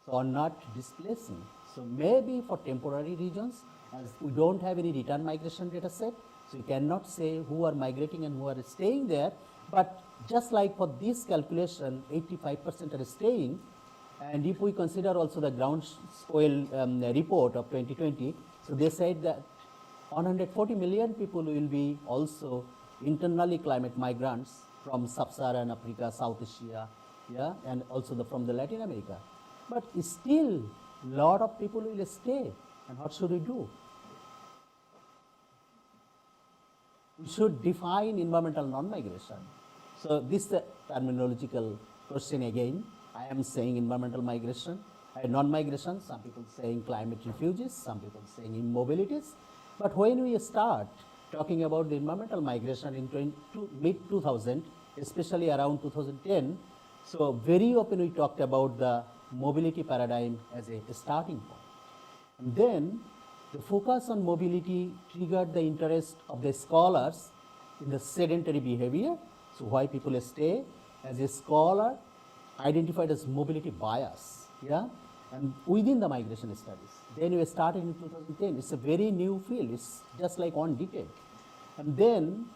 so are not displacing. So maybe for temporary reasons, as we don't have any return migration data set, so you cannot say who are migrating and who are staying there. But just like for this calculation, 85% are staying, And if we consider also the ground soil report of 2020, so they said that 140 million people will be also internally climate migrants from sub-Saharan Africa, South Asia, yeah, and also from the Latin America. But still, lot of people will stay. And what should we do? We should define environmental non-migration. So this is a terminological question again. I am saying environmental migration, non-migration, some people saying climate refugees, some people saying immobilities. But when we start talking about the environmental migration in mid-2000, especially around 2010, so very often we talked about the mobility paradigm as a starting point. And then the focus on mobility triggered the interest of the scholars in the sedentary behavior. So why people stay, as a scholar identified as mobility bias, yeah, and within the migration studies. Then we started in 2010. It's a very new field. It's just like one decade. And then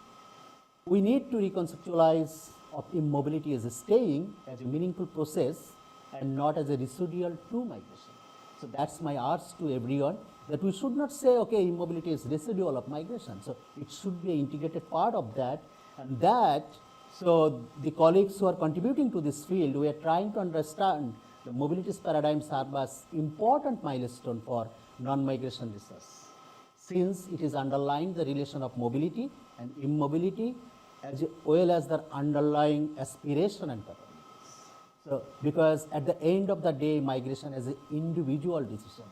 we need to reconceptualize of immobility as a staying as a meaningful process and not as a residual to migration. So that's my urge to everyone, that we should not say, okay, immobility is residual of migration. So it should be an integrated part of that, and that, so the colleagues who are contributing to this field, we are trying to understand the mobility paradigm serve as important milestone for non-migration research, since it is underlying the relation of mobility and immobility as well as their underlying aspiration and capabilities. So, because at the end of the day, migration is an individual decision.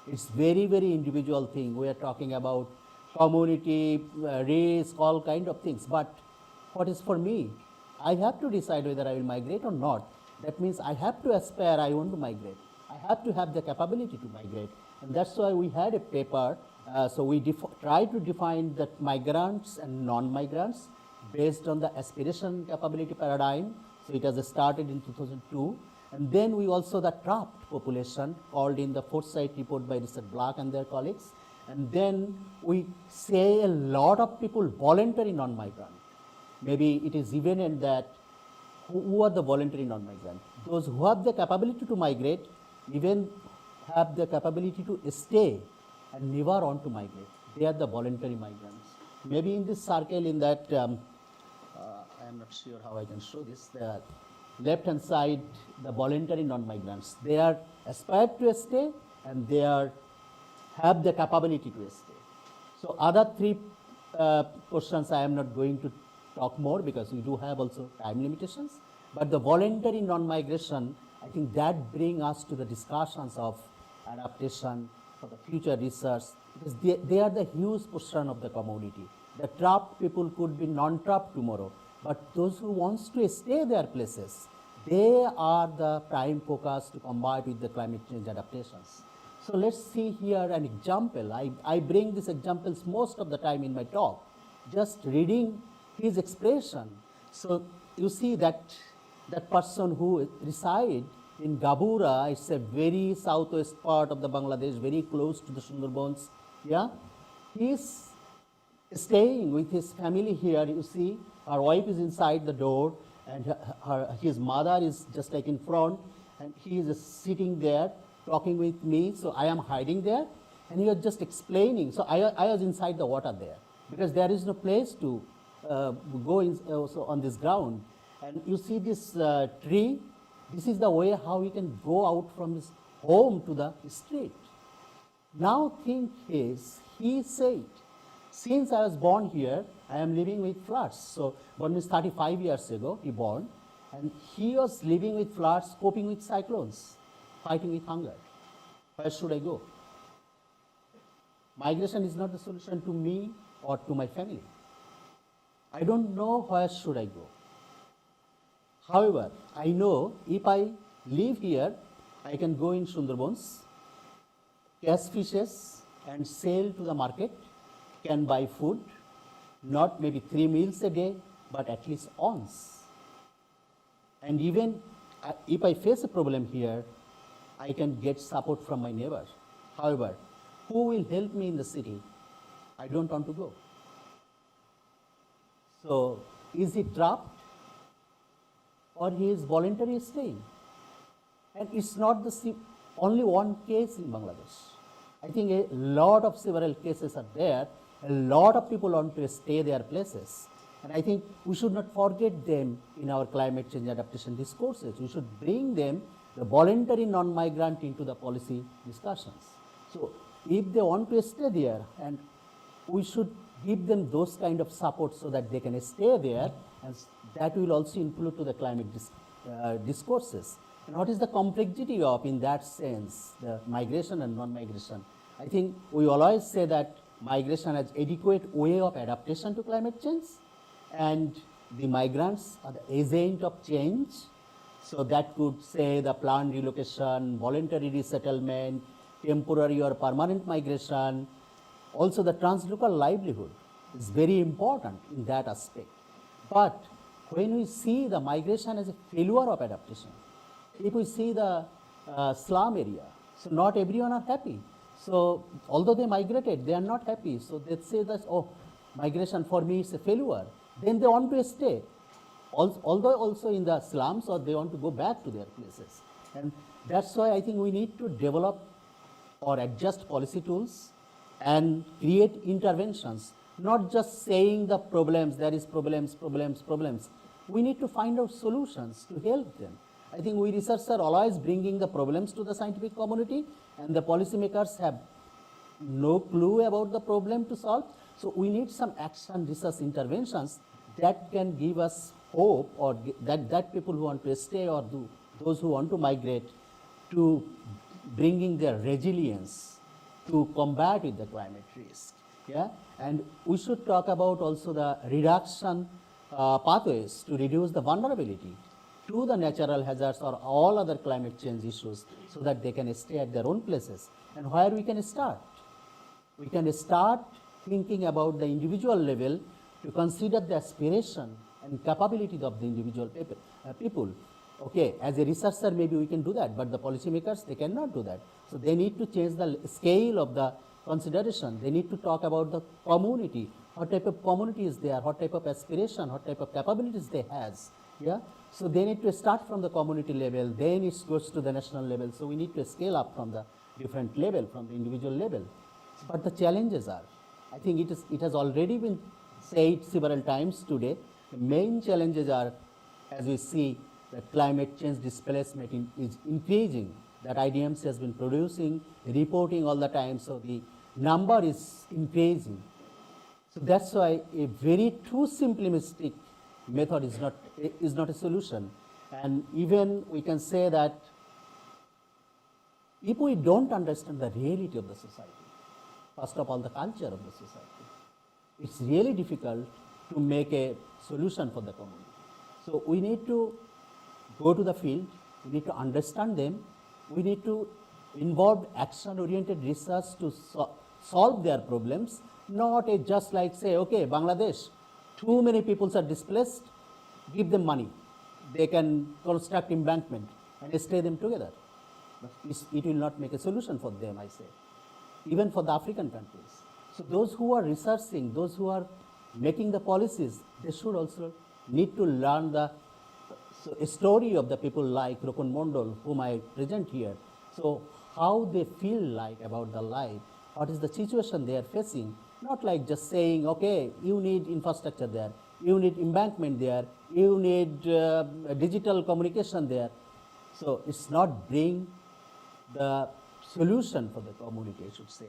It's very, very individual thing. We are talking about community, race, all kind of things. But what is for me? I have to decide whether I will migrate or not. That means I have to aspire, I want to migrate. I have to have the capability to migrate. And that's why we had a paper. So we try to define that migrants and non-migrants based on the aspiration capability paradigm. So it has started in 2002. And then we also the trapped population called in the Foresight report by Richard Black and their colleagues. And then we say a lot of people voluntary non-migrant. Maybe it is even in that who are the voluntary non-migrant. Those who have the capability to migrate even have the capability to stay and never want to migrate. They are the voluntary migrants. Maybe in this circle in that, I am not sure how I can show this, the left hand side, the voluntary non-migrants. They are aspired to stay and they are have the capability to stay. So other three questions I am not going to talk more because we do have also time limitations. But the voluntary non-migration, I think that brings us to the discussions of adaptation for the future research, because they are the huge portion of the community. The trapped people could be non-trapped tomorrow, but those who wants to stay their places, they are the prime focus to combat with the climate change adaptations. So let's see here an example. I bring these examples most of the time in my talk, just reading his expression. So you see that person who reside in Gabura, it's a very southwest part of the Bangladesh, very close to the Sundarbans. Yeah, he is staying with his family here. You see, her wife is inside the door, and his mother is just like in front, and he is just sitting there talking with me. So I am hiding there, and he was just explaining. So I was inside the water there because there is no place to go in, also on this ground. And you see this tree. This is the way how he can go out from his home to the street. Now think is, he said, since I was born here, I am living with floods. So born means 35 years ago, he born. And he was living with floods, coping with cyclones, fighting with hunger. Where should I go? Migration is not the solution to me or to my family. I don't know where should I go. However, I know if I live here, I can go in Sundarbans, catch fishes and sell to the market, can buy food, not maybe 3 meals a day, but at least once. And even if I face a problem here, I can get support from my neighbor. However, who will help me in the city? I don't want to go. So, is he trapped? Or he is voluntarily staying? And it's not the only one case in Bangladesh. I think a lot of several cases are there. A lot of people want to stay their places. And I think we should not forget them in our climate change adaptation discourses. We should bring them, the voluntary non-migrant, into the policy discussions. So if they want to stay there, and we should give them those kind of support so that they can stay there, and that will also include to the climate discourses. And what is the complexity of, in that sense, the migration and non-migration? I think we always say that migration has adequate way of adaptation to climate change, and the migrants are the agent of change. So that could say the planned relocation, voluntary resettlement, temporary or permanent migration. Also the translocal livelihood is very important in that aspect. But when we see the migration as a failure of adaptation, if we see the slum area, so not everyone are happy. So although they migrated, they are not happy. So they say that, oh, migration for me is a failure. Then they want to stay, although also in the slums, or they want to go back to their places. And that's why I think we need to develop or adjust policy tools and create interventions, not just saying the problems, there is problems. We need to find out solutions to help them. I think we researchers are always bringing the problems to the scientific community, and the policymakers have no clue about the problem to solve. So we need some action research interventions that can give us hope, or that people who want to stay, or those who want to migrate, to bringing their resilience to combat with the climate risk. Yeah? And we should talk about also the reduction pathways to reduce the vulnerability to the natural hazards or all other climate change issues, so that they can stay at their own places. And where we can start? We can start thinking about the individual level to consider the aspiration and capability of the individual people. Okay, as a researcher, maybe we can do that, but the policymakers, they cannot do that. So they need to change the scale of the consideration. They need to talk about the community, what type of community is there, what type of aspiration, what type of capabilities they has. Yeah? So they need to start from the community level, then it goes to the national level. So we need to scale up from the different level, from the individual level. But the challenges are, I think it has already been said several times today, the main challenges are, as we see, that climate change displacement is increasing, that IDMC has been producing, reporting all the time, so the number is increasing. So that's why a very too simplistic method is not a solution. And even we can say that if we don't understand the reality of the society, first of all the culture of the society, it's really difficult to make a solution for the community. So we need to go to the field, we need to understand them, we need to involve action-oriented research to solve their problems, not just like say, okay, Bangladesh, too many people are displaced, give them money. They can construct embankment and stay them together. But it will not make a solution for them, I say, even for the African countries. So those who are researching, those who are making the policies, they should also need to learn the story of the people like Rokun Mondol, whom I present here. So how they feel like about the life, what is the situation they are facing, not like just saying, okay, you need infrastructure there, you need embankment there, you need digital communication there. So it's not bring the solution for the community, I should say.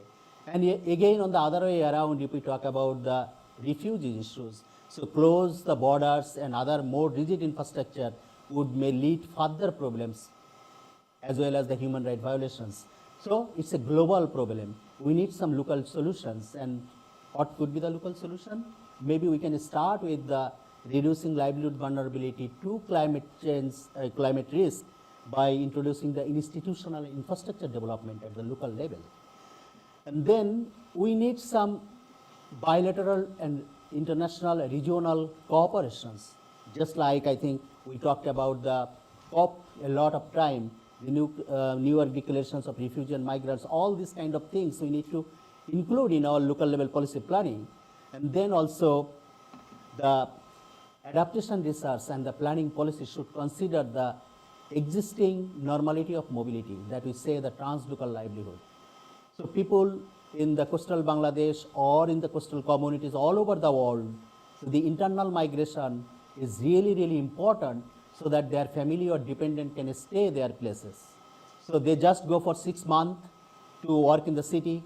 And again, on the other way around, if we talk about the refugee issues, so close the borders and other more rigid infrastructure may lead further problems, as well as the human rights violations. So it's a global problem. We need some local solutions. And what could be the local solution? Maybe we can start with the reducing livelihood vulnerability to climate change, climate risk, by introducing the institutional infrastructure development at the local level. And then we need some bilateral and international regional cooperations. Just like I think we talked about the COP a lot of time, the newer declarations of refugees and migrants, all these kind of things we need to include in our local level policy planning. And then also the adaptation research and the planning policy should consider the existing normality of mobility, that we say the translocal livelihood. So people in the coastal Bangladesh or in the coastal communities all over the world, so the internal migration is really, really important so that their family or dependent can stay their places. So they just go for 6 months to work in the city,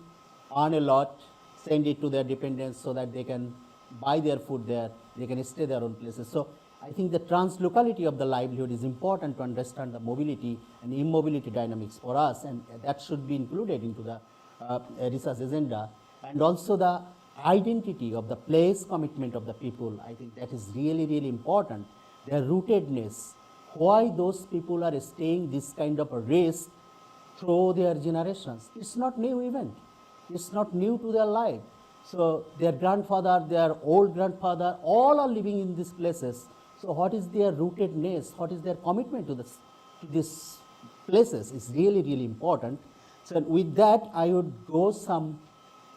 earn a lot, send it to their dependents so that they can buy their food there, they can stay their own places. So I think the translocality of the livelihood is important to understand the mobility and immobility dynamics for us, and that should be included into the research agenda. And also the identity of the place commitment of the people, I think that is really, really important. Their rootedness, why those people are staying this kind of a race through their generations. It's not new event. It's not new to their life. So their grandfather, their old grandfather, all are living in these places. So what is their rootedness? What is their commitment to these places is really, really important. So with that, I would go some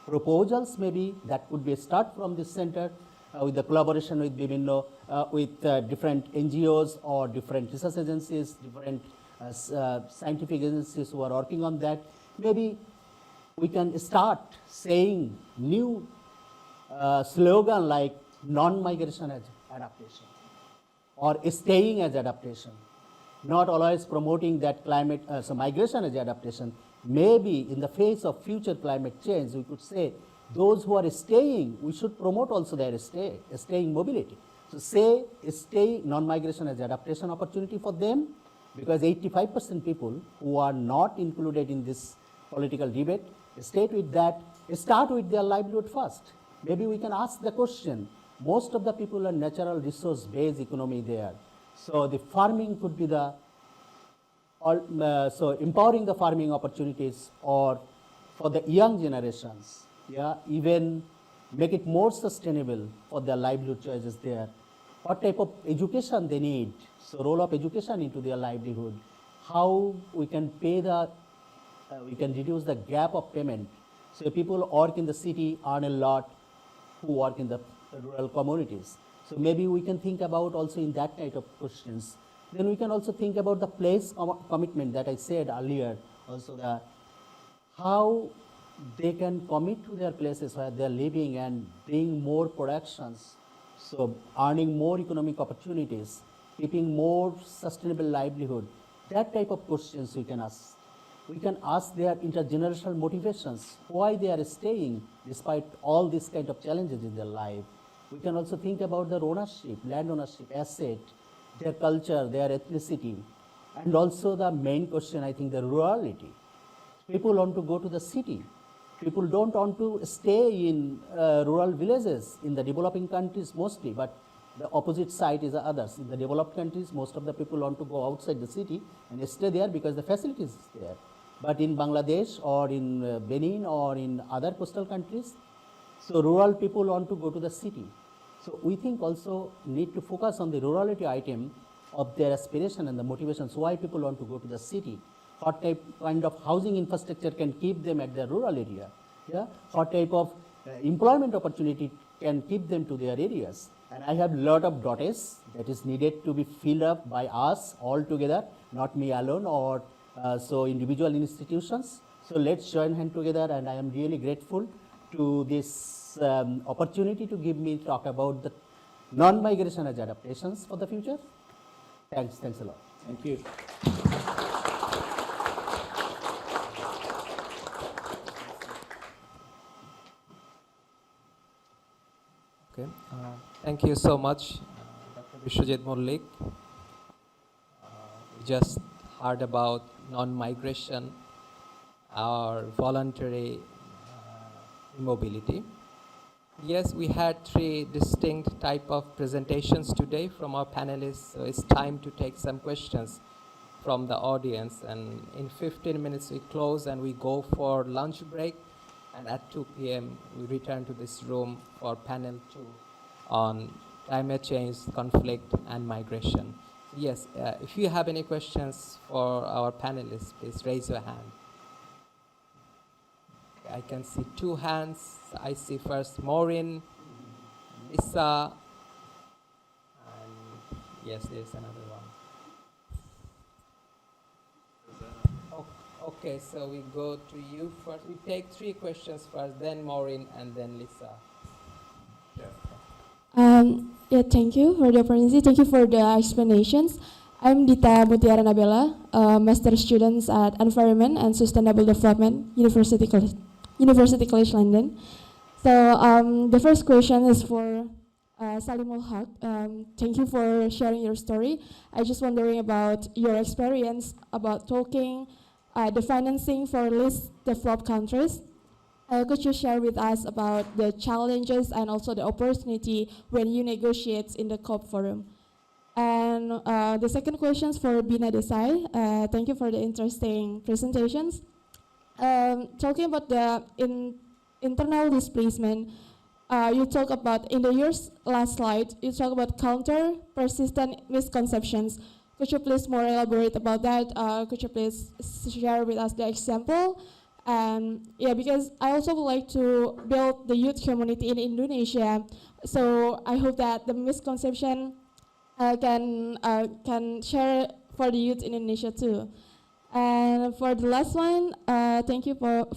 proposals maybe that could be a start from this center with the collaboration with Bibino, with different NGOs or different research agencies, different scientific agencies who are working on that. Maybe we can start saying new slogan like non-migration as adaptation or staying as adaptation, not always promoting that climate, so migration as adaptation. Maybe in the face of future climate change, we could say those who are staying, we should promote also their staying mobility. So say stay non-migration as adaptation opportunity for them, because 85% people who are not included in this political debate, start with their livelihood first. Maybe we can ask the question, most of the people are natural resource based economy there. So the farming could be the, so empowering the farming opportunities or for the young generations, even make it more sustainable for their livelihood choices there. What type of education they need, so role of education into their livelihood, how we can pay the, we can reduce the gap of payment. So people work in the city earn a lot who work in the rural communities. So maybe we can think about also in that type of questions. Then we can also think about the place commitment that I said earlier, also the how they can commit to their places where they are living and bring more productions, so earning more economic opportunities, keeping more sustainable livelihood. That type of questions we can ask. We can ask their intergenerational motivations, why they are staying despite all these kind of challenges in their life. We can also think about their ownership, land ownership, asset, their culture, their ethnicity, and also the main question, I think, the rurality. People want to go to the city. People don't want to stay in rural villages in the developing countries mostly, but the opposite side is the others. In the developed countries, most of the people want to go outside the city and stay there because the facilities is there. But in Bangladesh or in Benin or in other coastal countries, so rural people want to go to the city. So we think also need to focus on the rurality item of their aspiration and the motivations, why people want to go to the city. What kind of housing infrastructure can keep them at their rural area? What type of employment opportunity can keep them to their areas? And I have a lot of daughters that is needed to be filled up by us all together, not me alone or so individual institutions. So let's join hands together, and I am really grateful to this opportunity to give me talk about the non-migration as adaptations for the future. Thanks a lot. Thank you. Okay. Thank you so much, Dr. Bishwajit Mullik. We just heard about non-migration or voluntary immobility. Yes, we had 3 distinct type of presentations today from our panelists, so it's time to take some questions from the audience. And in 15 minutes we close and we go for lunch break. And at 2 p.m. we return to this room for panel 2 on climate change, conflict, and migration. Yes, if you have any questions for our panelists, please raise your hand. I can see 2 hands. I see first Maureen, Lisa, and yes, there's another one. Okay, so we go to you first. We take 3 questions first, then Maureen, and then Lisa. Yeah, thank you for the opportunity. Thank you for the explanations. I'm Dita Mutiara Nabela, master student at Environment and Sustainable Development, University College London. So the first question is for Salimul Haq. Thank you for sharing your story. I just wondering about your experience about talking the financing for least developed countries. Could you share with us about the challenges and also the opportunity when you negotiate in the COP forum? And the second question is for Bina Desai. Thank you for the interesting presentations. Talking about the internal displacement, you talk about in the year's last slide, you talk about counter persistent misconceptions. Could you please more elaborate about that? Could you please share with us the example? Yeah, because I also would like to build the youth community in Indonesia. So I hope that the misconception can share for the youth in Indonesia too. And for the last one, thank you for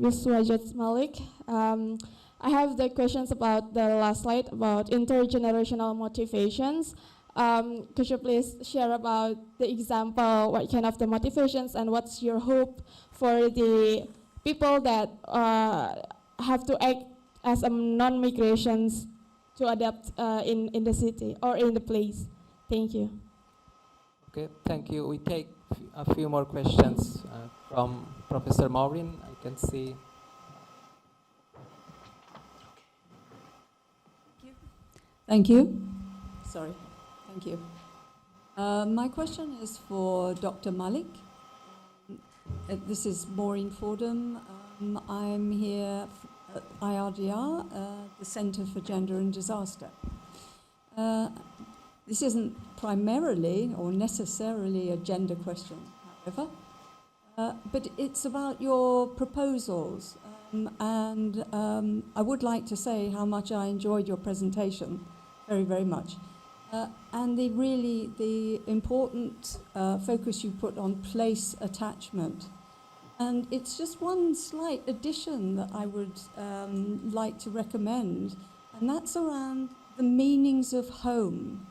Wiswajat Malik. I have the questions about the last slide about intergenerational motivations. Could you please share about the example, what kind of the motivations and what's your hope for the people that have to act as non-migrations to adapt in the city or in the place? Thank you. Okay, thank you. We take a few more questions from Professor Maureen. I can see. Thank you. Sorry. Thank you. My question is for Dr. Malik. This is Maureen Fordham. I'm here at IRDR, the Centre for Gender and Disaster. This isn't primarily or necessarily a gender question, however, but it's about your proposals. And I would like to say how much I enjoyed your presentation, very, very much. And the important focus you put on place attachment. And it's just one slight addition that I would like to recommend, and that's around the meanings of home.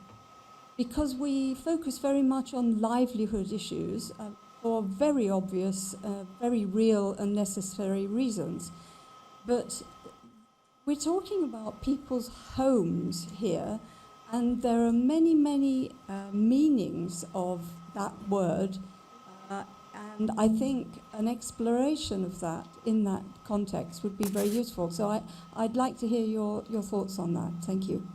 Because we focus very much on livelihood issues for very obvious, very real and necessary reasons. But we're talking about people's homes here, and there are many, many meanings of that word, and I think an exploration of that in that context would be very useful. So I'd like to hear your thoughts on that. Thank you.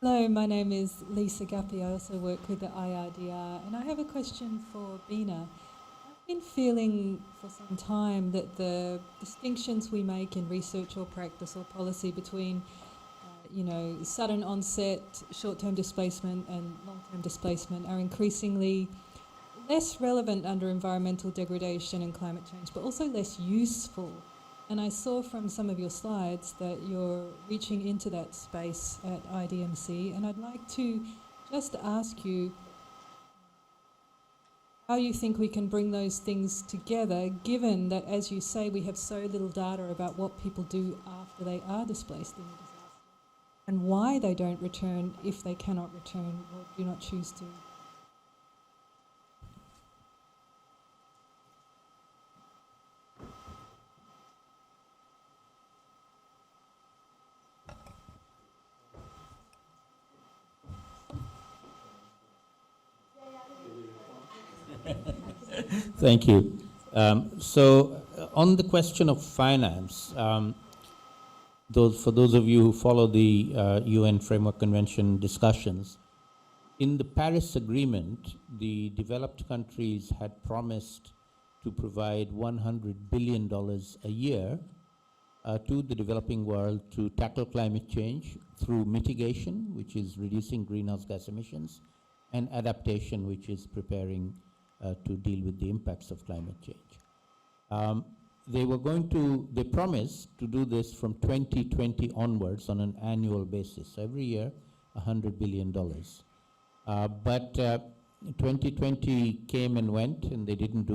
Hello, my name is Lisa Guppy. I also work with the IRDR, and I have a question for Bina. I've been feeling for some time that the distinctions we make in research or practice or policy between, sudden onset, short-term displacement and long-term displacement are increasingly less relevant under environmental degradation and climate change, but also less useful. And I saw from some of your slides that you're reaching into that space at IDMC, and I'd like to just ask you how you think we can bring those things together, given that, as you say, we have so little data about what people do after they are displaced in a disaster, and why they don't return if they cannot return or do not choose to. Thank you. So on the question of finance, for those of you who follow the UN Framework Convention discussions, in the Paris Agreement, the developed countries had promised to provide $100 billion a year to the developing world to tackle climate change through mitigation, which is reducing greenhouse gas emissions, and adaptation, which is preparing to deal with the impacts of climate change. They promised to do this from 2020 onwards on an annual basis. So every year, $100 billion. But 2020 came and went, and they didn't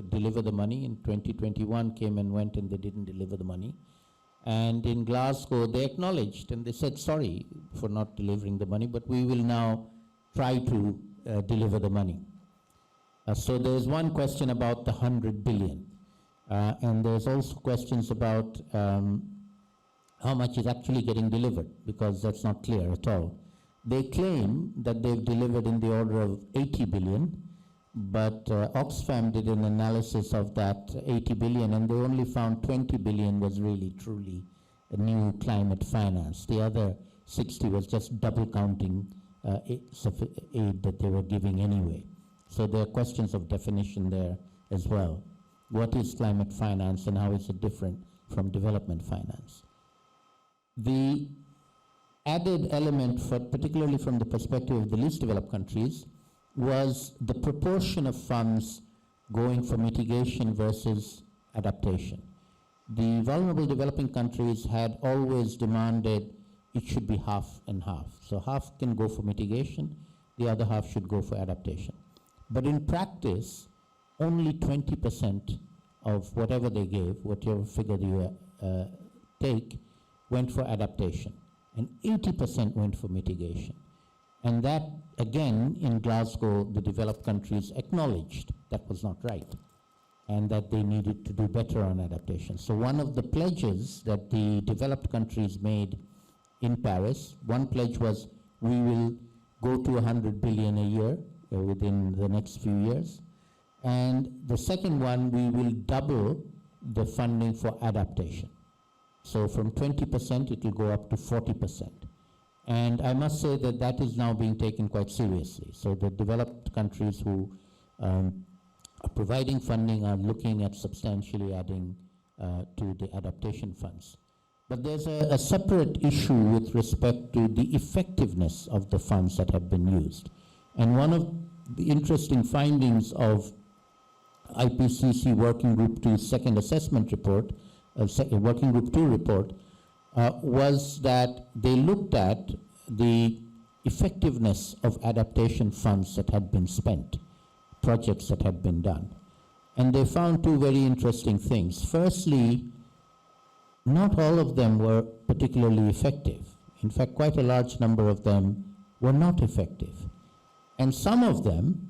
deliver the money. In 2021 came and went, and they didn't deliver the money. And in Glasgow, they acknowledged and they said sorry for not delivering the money, but we will now try to deliver the money. So there's one question about the 100 billion. And there's also questions about how much is actually getting delivered, because that's not clear at all. They claim that they've delivered in the order of 80 billion, but Oxfam did an analysis of that 80 billion, and they only found 20 billion was really truly a new climate finance. The other 60 was just double counting aid that they were giving anyway. So there are questions of definition there as well. What is climate finance and how is it different from development finance? The added element, particularly from the perspective of the least developed countries, was the proportion of funds going for mitigation versus adaptation. The vulnerable developing countries had always demanded it should be half and half. So half can go for mitigation, the other half should go for adaptation. But in practice, only 20% of whatever they gave, whatever figure you take, went for adaptation, and 80% went for mitigation. And that, again, in Glasgow, the developed countries acknowledged that was not right, and that they needed to do better on adaptation. So one of the pledges that the developed countries made in Paris, one pledge was we will go to 100 billion a year within the next few years. And the second one, we will double the funding for adaptation. So from 20%, it will go up to 40%. And I must say that that is now being taken quite seriously. So the developed countries who are providing funding are looking at substantially adding to the adaptation funds. But there's a separate issue with respect to the effectiveness of the funds that have been used. And one of the interesting findings of IPCC Working Group 2's second assessment report, Working Group 2 report, was that they looked at the effectiveness of adaptation funds that had been spent, projects that had been done. And they found two very interesting things. Firstly, not all of them were particularly effective. In fact, quite a large number of them were not effective. And some of them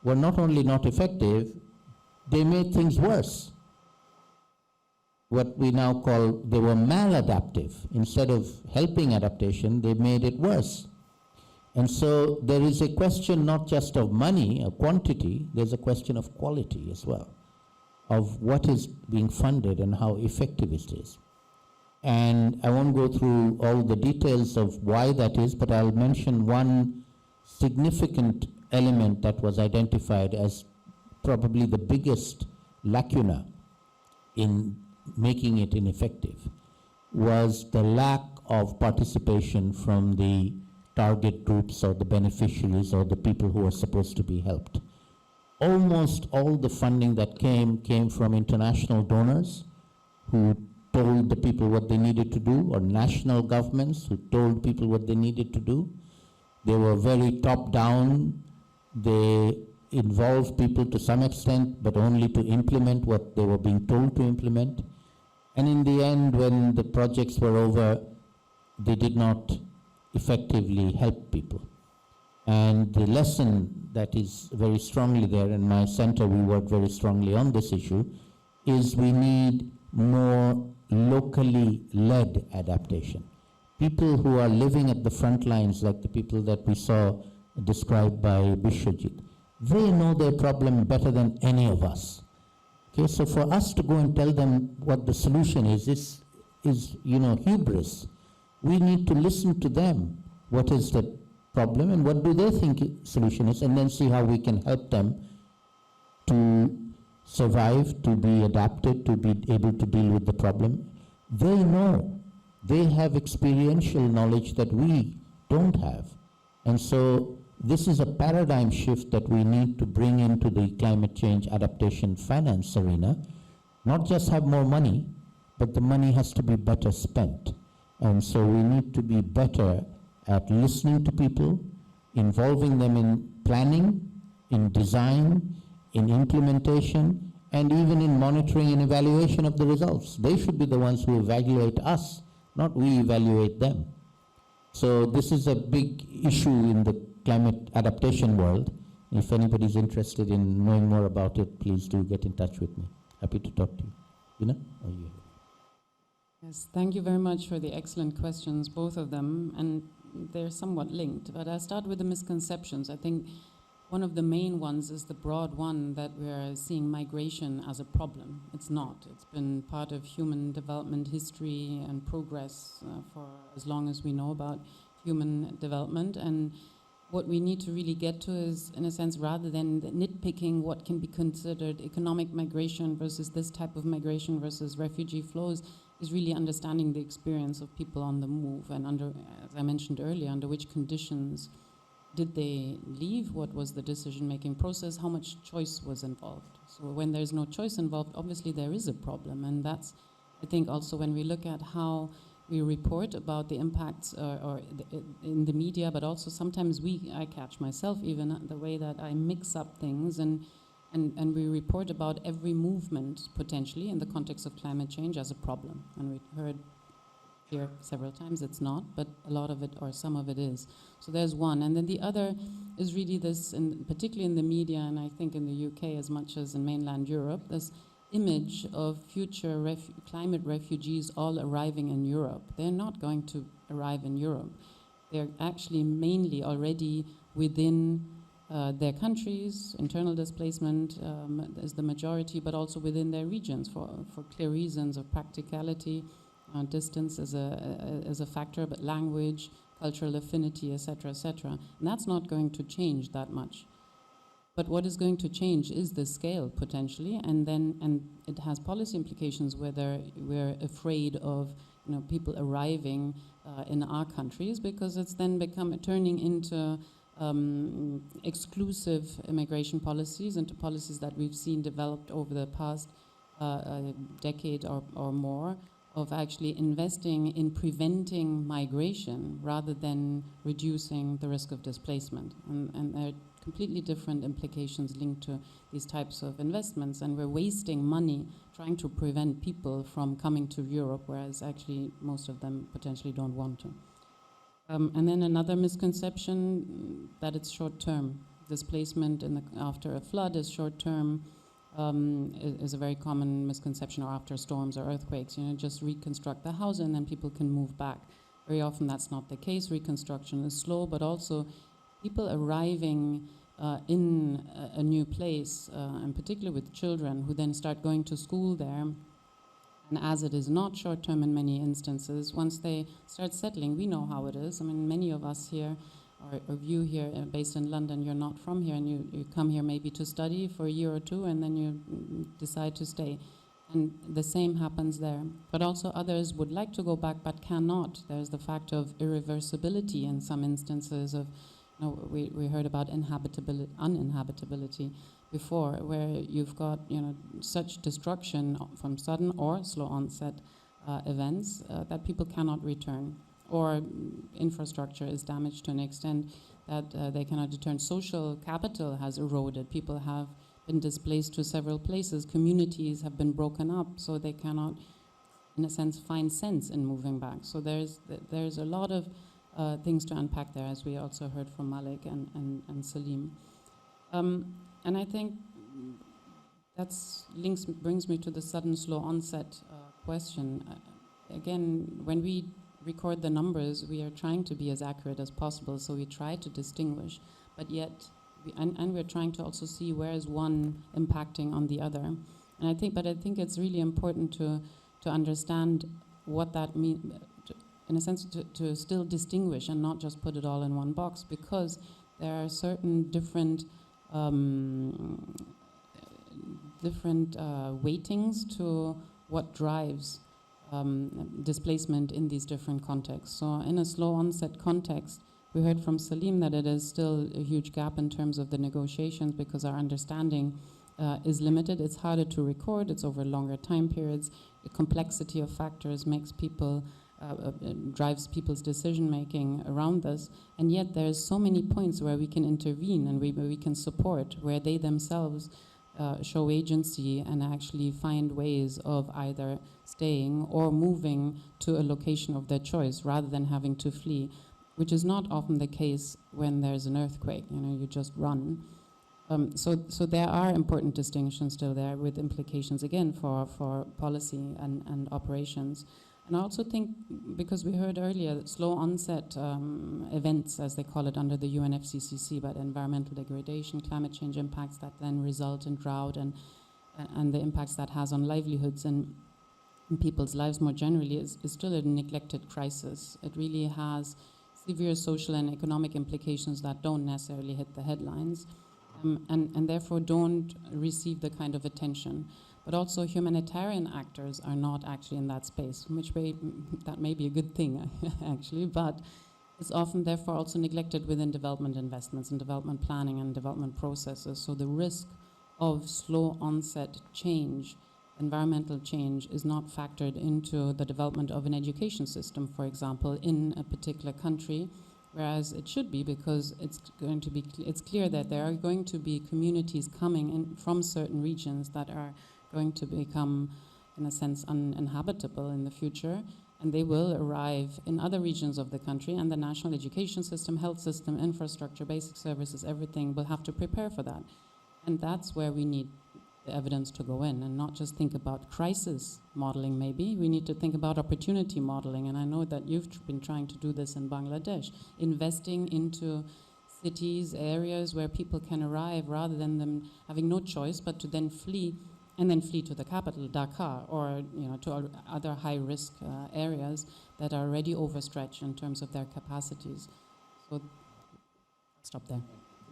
were not only not effective, they made things worse. What we now call, they were maladaptive. Instead of helping adaptation, they made it worse. And so there is a question not just of money, or quantity, there's a question of quality as well, of what is being funded and how effective it is. And I won't go through all the details of why that is, but I'll mention one significant element that was identified as probably the biggest lacuna in making it ineffective, was the lack of participation from the target groups or the beneficiaries or the people who are supposed to be helped. Almost all the funding that came from international donors who told the people what they needed to do, or national governments who told people what they needed to do. They were very top-down. They involved people to some extent, but only to implement what they were being told to implement. And in the end, when the projects were over, they did not effectively help people. And the lesson that is very strongly there, in my center we work very strongly on this issue, is we need more locally led adaptation. People who are living at the front lines, like the people that we saw described by Bishwajit, they know their problem better than any of us. Okay, so for us to go and tell them what the solution is hubris. We need to listen to them. What is the problem and what do they think the solution is, and then see how we can help them to survive, to be adapted, to be able to deal with the problem. They know. They have experiential knowledge that we don't have. And so this is a paradigm shift that we need to bring into the climate change adaptation finance arena. Not just have more money, but the money has to be better spent. And so we need to be better at listening to people, involving them in planning, in design, in implementation, and even in monitoring and evaluation of the results. They should be the ones who evaluate us, not we evaluate them. So this is a big issue in the climate adaptation world. If anybody's interested in knowing more about it, please do get in touch with me. Happy to talk to you. Ina, are you? Yes, thank you very much for the excellent questions, both of them, and they're somewhat linked. But I'll start with the misconceptions. I think one of the main ones is the broad one that we're seeing migration as a problem. It's not. It's been part of human development history and progress for as long as we know about human development. And what we need to really get to is, in a sense, rather than nitpicking what can be considered economic migration versus this type of migration versus refugee flows, is really understanding the experience of people on the move and under, as I mentioned earlier, under which conditions did they leave? What was the decision-making process? How much choice was involved? So when there's no choice involved, obviously there is a problem. And that's, I think, also when we look at how we report about the impacts in the media, but also sometimes I catch myself even the way that I mix up things and we report about every movement potentially in the context of climate change as a problem. And we heard here several times it's not, but a lot of it or some of it is. So there's one. And then the other is really this, particularly in the media, and I think in the UK as much as in mainland Europe, this image of future climate refugees all arriving in Europe. They're not going to arrive in Europe. They're actually mainly already within their countries. Internal displacement is the majority, but also within their regions for clear reasons of practicality. Distance as a factor, but language, cultural affinity, etc., etc. And that's not going to change that much. But what is going to change is the scale potentially, and it has policy implications whether we're afraid of people arriving in our countries, because it's then turning into exclusive immigration policies, into policies that we've seen developed over the past decade or more, of actually investing in preventing migration rather than reducing the risk of displacement. And there are completely different implications linked to these types of investments, and we're wasting money trying to prevent people from coming to Europe, whereas actually most of them potentially don't want to. And then another misconception that it's short-term. Displacement after a flood is short-term. Is a very common misconception, or after storms or earthquakes, just reconstruct the house and then people can move back. Very often that's not the case. Reconstruction is slow, but also people arriving in a new place, and particularly with children who then start going to school there, and as it is not short-term in many instances, once they start settling, we know how it is. I mean, many of us here, or you here based in London, you're not from here, and you come here maybe to study for a year or two, and then you decide to stay. And the same happens there. But also others would like to go back but cannot. There's the fact of irreversibility in some instances of, we heard about uninhabitability before, where you've got such destruction from sudden or slow onset events that people cannot return. Or infrastructure is damaged to an extent that they cannot return. Social capital has eroded. People have been displaced to several places. Communities have been broken up, so they cannot, in a sense, find sense in moving back. So there's a lot of things to unpack there, as we also heard from Malik and Salim. And I think that brings me to the sudden slow onset question. Again, when we record the numbers, we are trying to be as accurate as possible, so we try to distinguish, but yet, we're trying to also see where is one impacting on the other. And I think it's really important to understand what that means, in a sense, to still distinguish and not just put it all in one box, because there are certain different weightings to what drives displacement in these different contexts. So in a slow onset context, we heard from Salim that it is still a huge gap in terms of the negotiations, because our understanding is limited. It's harder to record. It's over longer time periods. The complexity of factors makes people drives people's decision making around this, and yet there's so many points where we can intervene and where we can support, where they themselves show agency and actually find ways of either staying or moving to a location of their choice rather than having to flee, which is not often the case when there's an earthquake. You just run. So there are important distinctions still there with implications, again, for policy and operations. And I also think, because we heard earlier, that slow onset events, as they call it under the UNFCCC, but environmental degradation, climate change impacts that then result in drought and the impacts that has on livelihoods and people's lives more generally is still a neglected crisis. It really has severe social and economic implications that don't necessarily hit the headlines and therefore don't receive the kind of attention. But also humanitarian actors are not actually in that space, that may be a good thing, actually, but it's often therefore also neglected within development investments and development planning and development processes. So the risk of slow onset change, environmental change, is not factored into the development of an education system, for example, in a particular country, whereas it should be, because it's clear that there are going to be communities coming in from certain regions that are going to become, in a sense, uninhabitable in the future, and they will arrive in other regions of the country, and the national education system, health system, infrastructure, basic services, everything will have to prepare for that. And that's where we need the evidence to go in, and not just think about crisis modeling maybe. We need to think about opportunity modeling, and I know that you've been trying to do this in Bangladesh, investing into cities, areas where people can arrive rather than them having no choice but to then flee, and then flee to the capital, Dhaka, or to other high-risk areas that are already overstretched in terms of their capacities. So, stop there.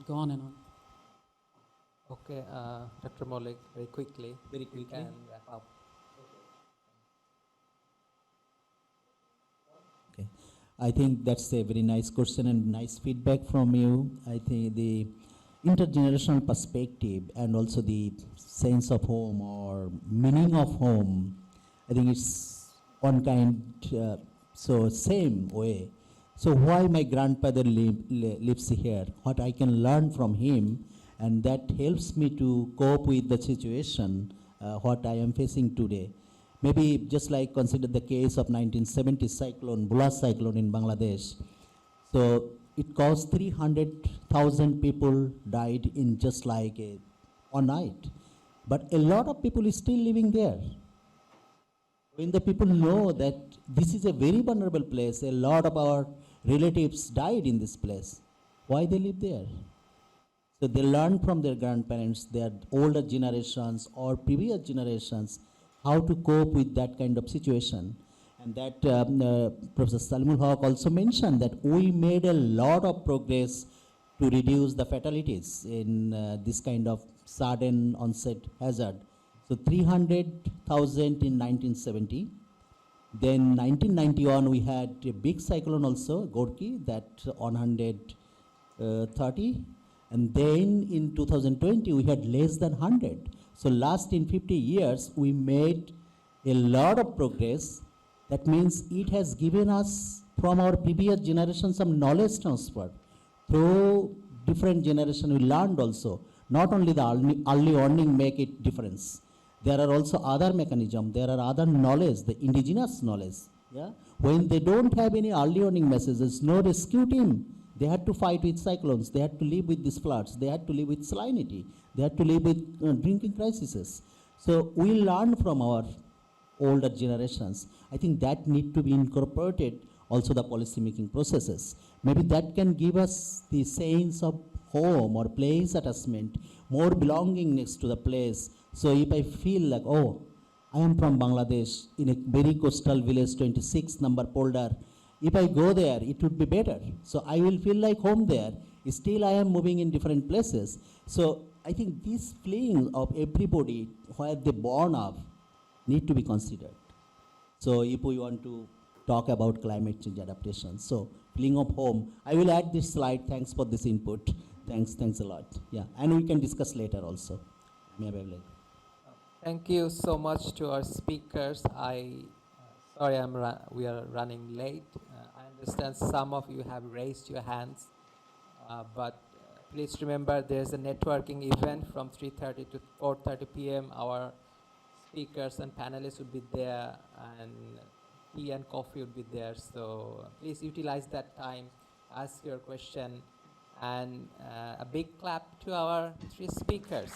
Go on and on. Okay, Dr. Malik, very quickly. We can wrap up. Okay. I think that's a very nice question and nice feedback from you. I think the intergenerational perspective and also the sense of home or meaning of home, I think it's one kind, so same way. So why my grandfather lives here, what I can learn from him, and that helps me to cope with the situation, what I am facing today. Maybe just like consider the case of 1970 cyclone, Bula cyclone in Bangladesh. So it caused 300,000 people died in just like one night. But a lot of people is still living there. When the people know that this is a very vulnerable place, a lot of our relatives died in this place, why they live there? So they learn from their grandparents, their older generations or previous generations, how to cope with that kind of situation. And that Professor Salimul also mentioned that we made a lot of progress to reduce the fatalities in this kind of sudden onset hazard. So 300,000 in 1970. Then 1991 we had a big cyclone also, Gorky, that 130. And then in 2020 we had less than 100. So last in 50 years we made a lot of progress. That means it has given us from our previous generation some knowledge transfer. Through different generation we learned also. Not only the early warning make it difference. There are also other mechanisms, there are other knowledge, the indigenous knowledge. Yeah? When they don't have any early warning messages, no rescue team, they had to fight with cyclones, they had to live with these floods, they had to live with salinity, they had to live with drinking crises. So we learn from our older generations. I think that need to be incorporated also the policy making processes. Maybe that can give us the sense of home or place attachment, more belonging next to the place. So if I feel like, oh, I am from Bangladesh in a very coastal village, 26 number polder, if I go there, it would be better. So I will feel like home there. Still I am moving in different places. So I think this feeling of everybody, where they born of, need to be considered. So if we want to talk about climate change adaptation, so feeling of home, I will add this slide. Thanks for this input. Thanks a lot. Yeah, and we can discuss later also. Maybe later. Thank you so much to our speakers. I Sorry, we are running late. I understand some of you have raised your hands, but please remember there's a networking event from 3:30 to 4:30 p.m. Our speakers and panelists would be there, and tea and coffee would be there. So please utilize that time, ask your question, and a big clap to our three speakers.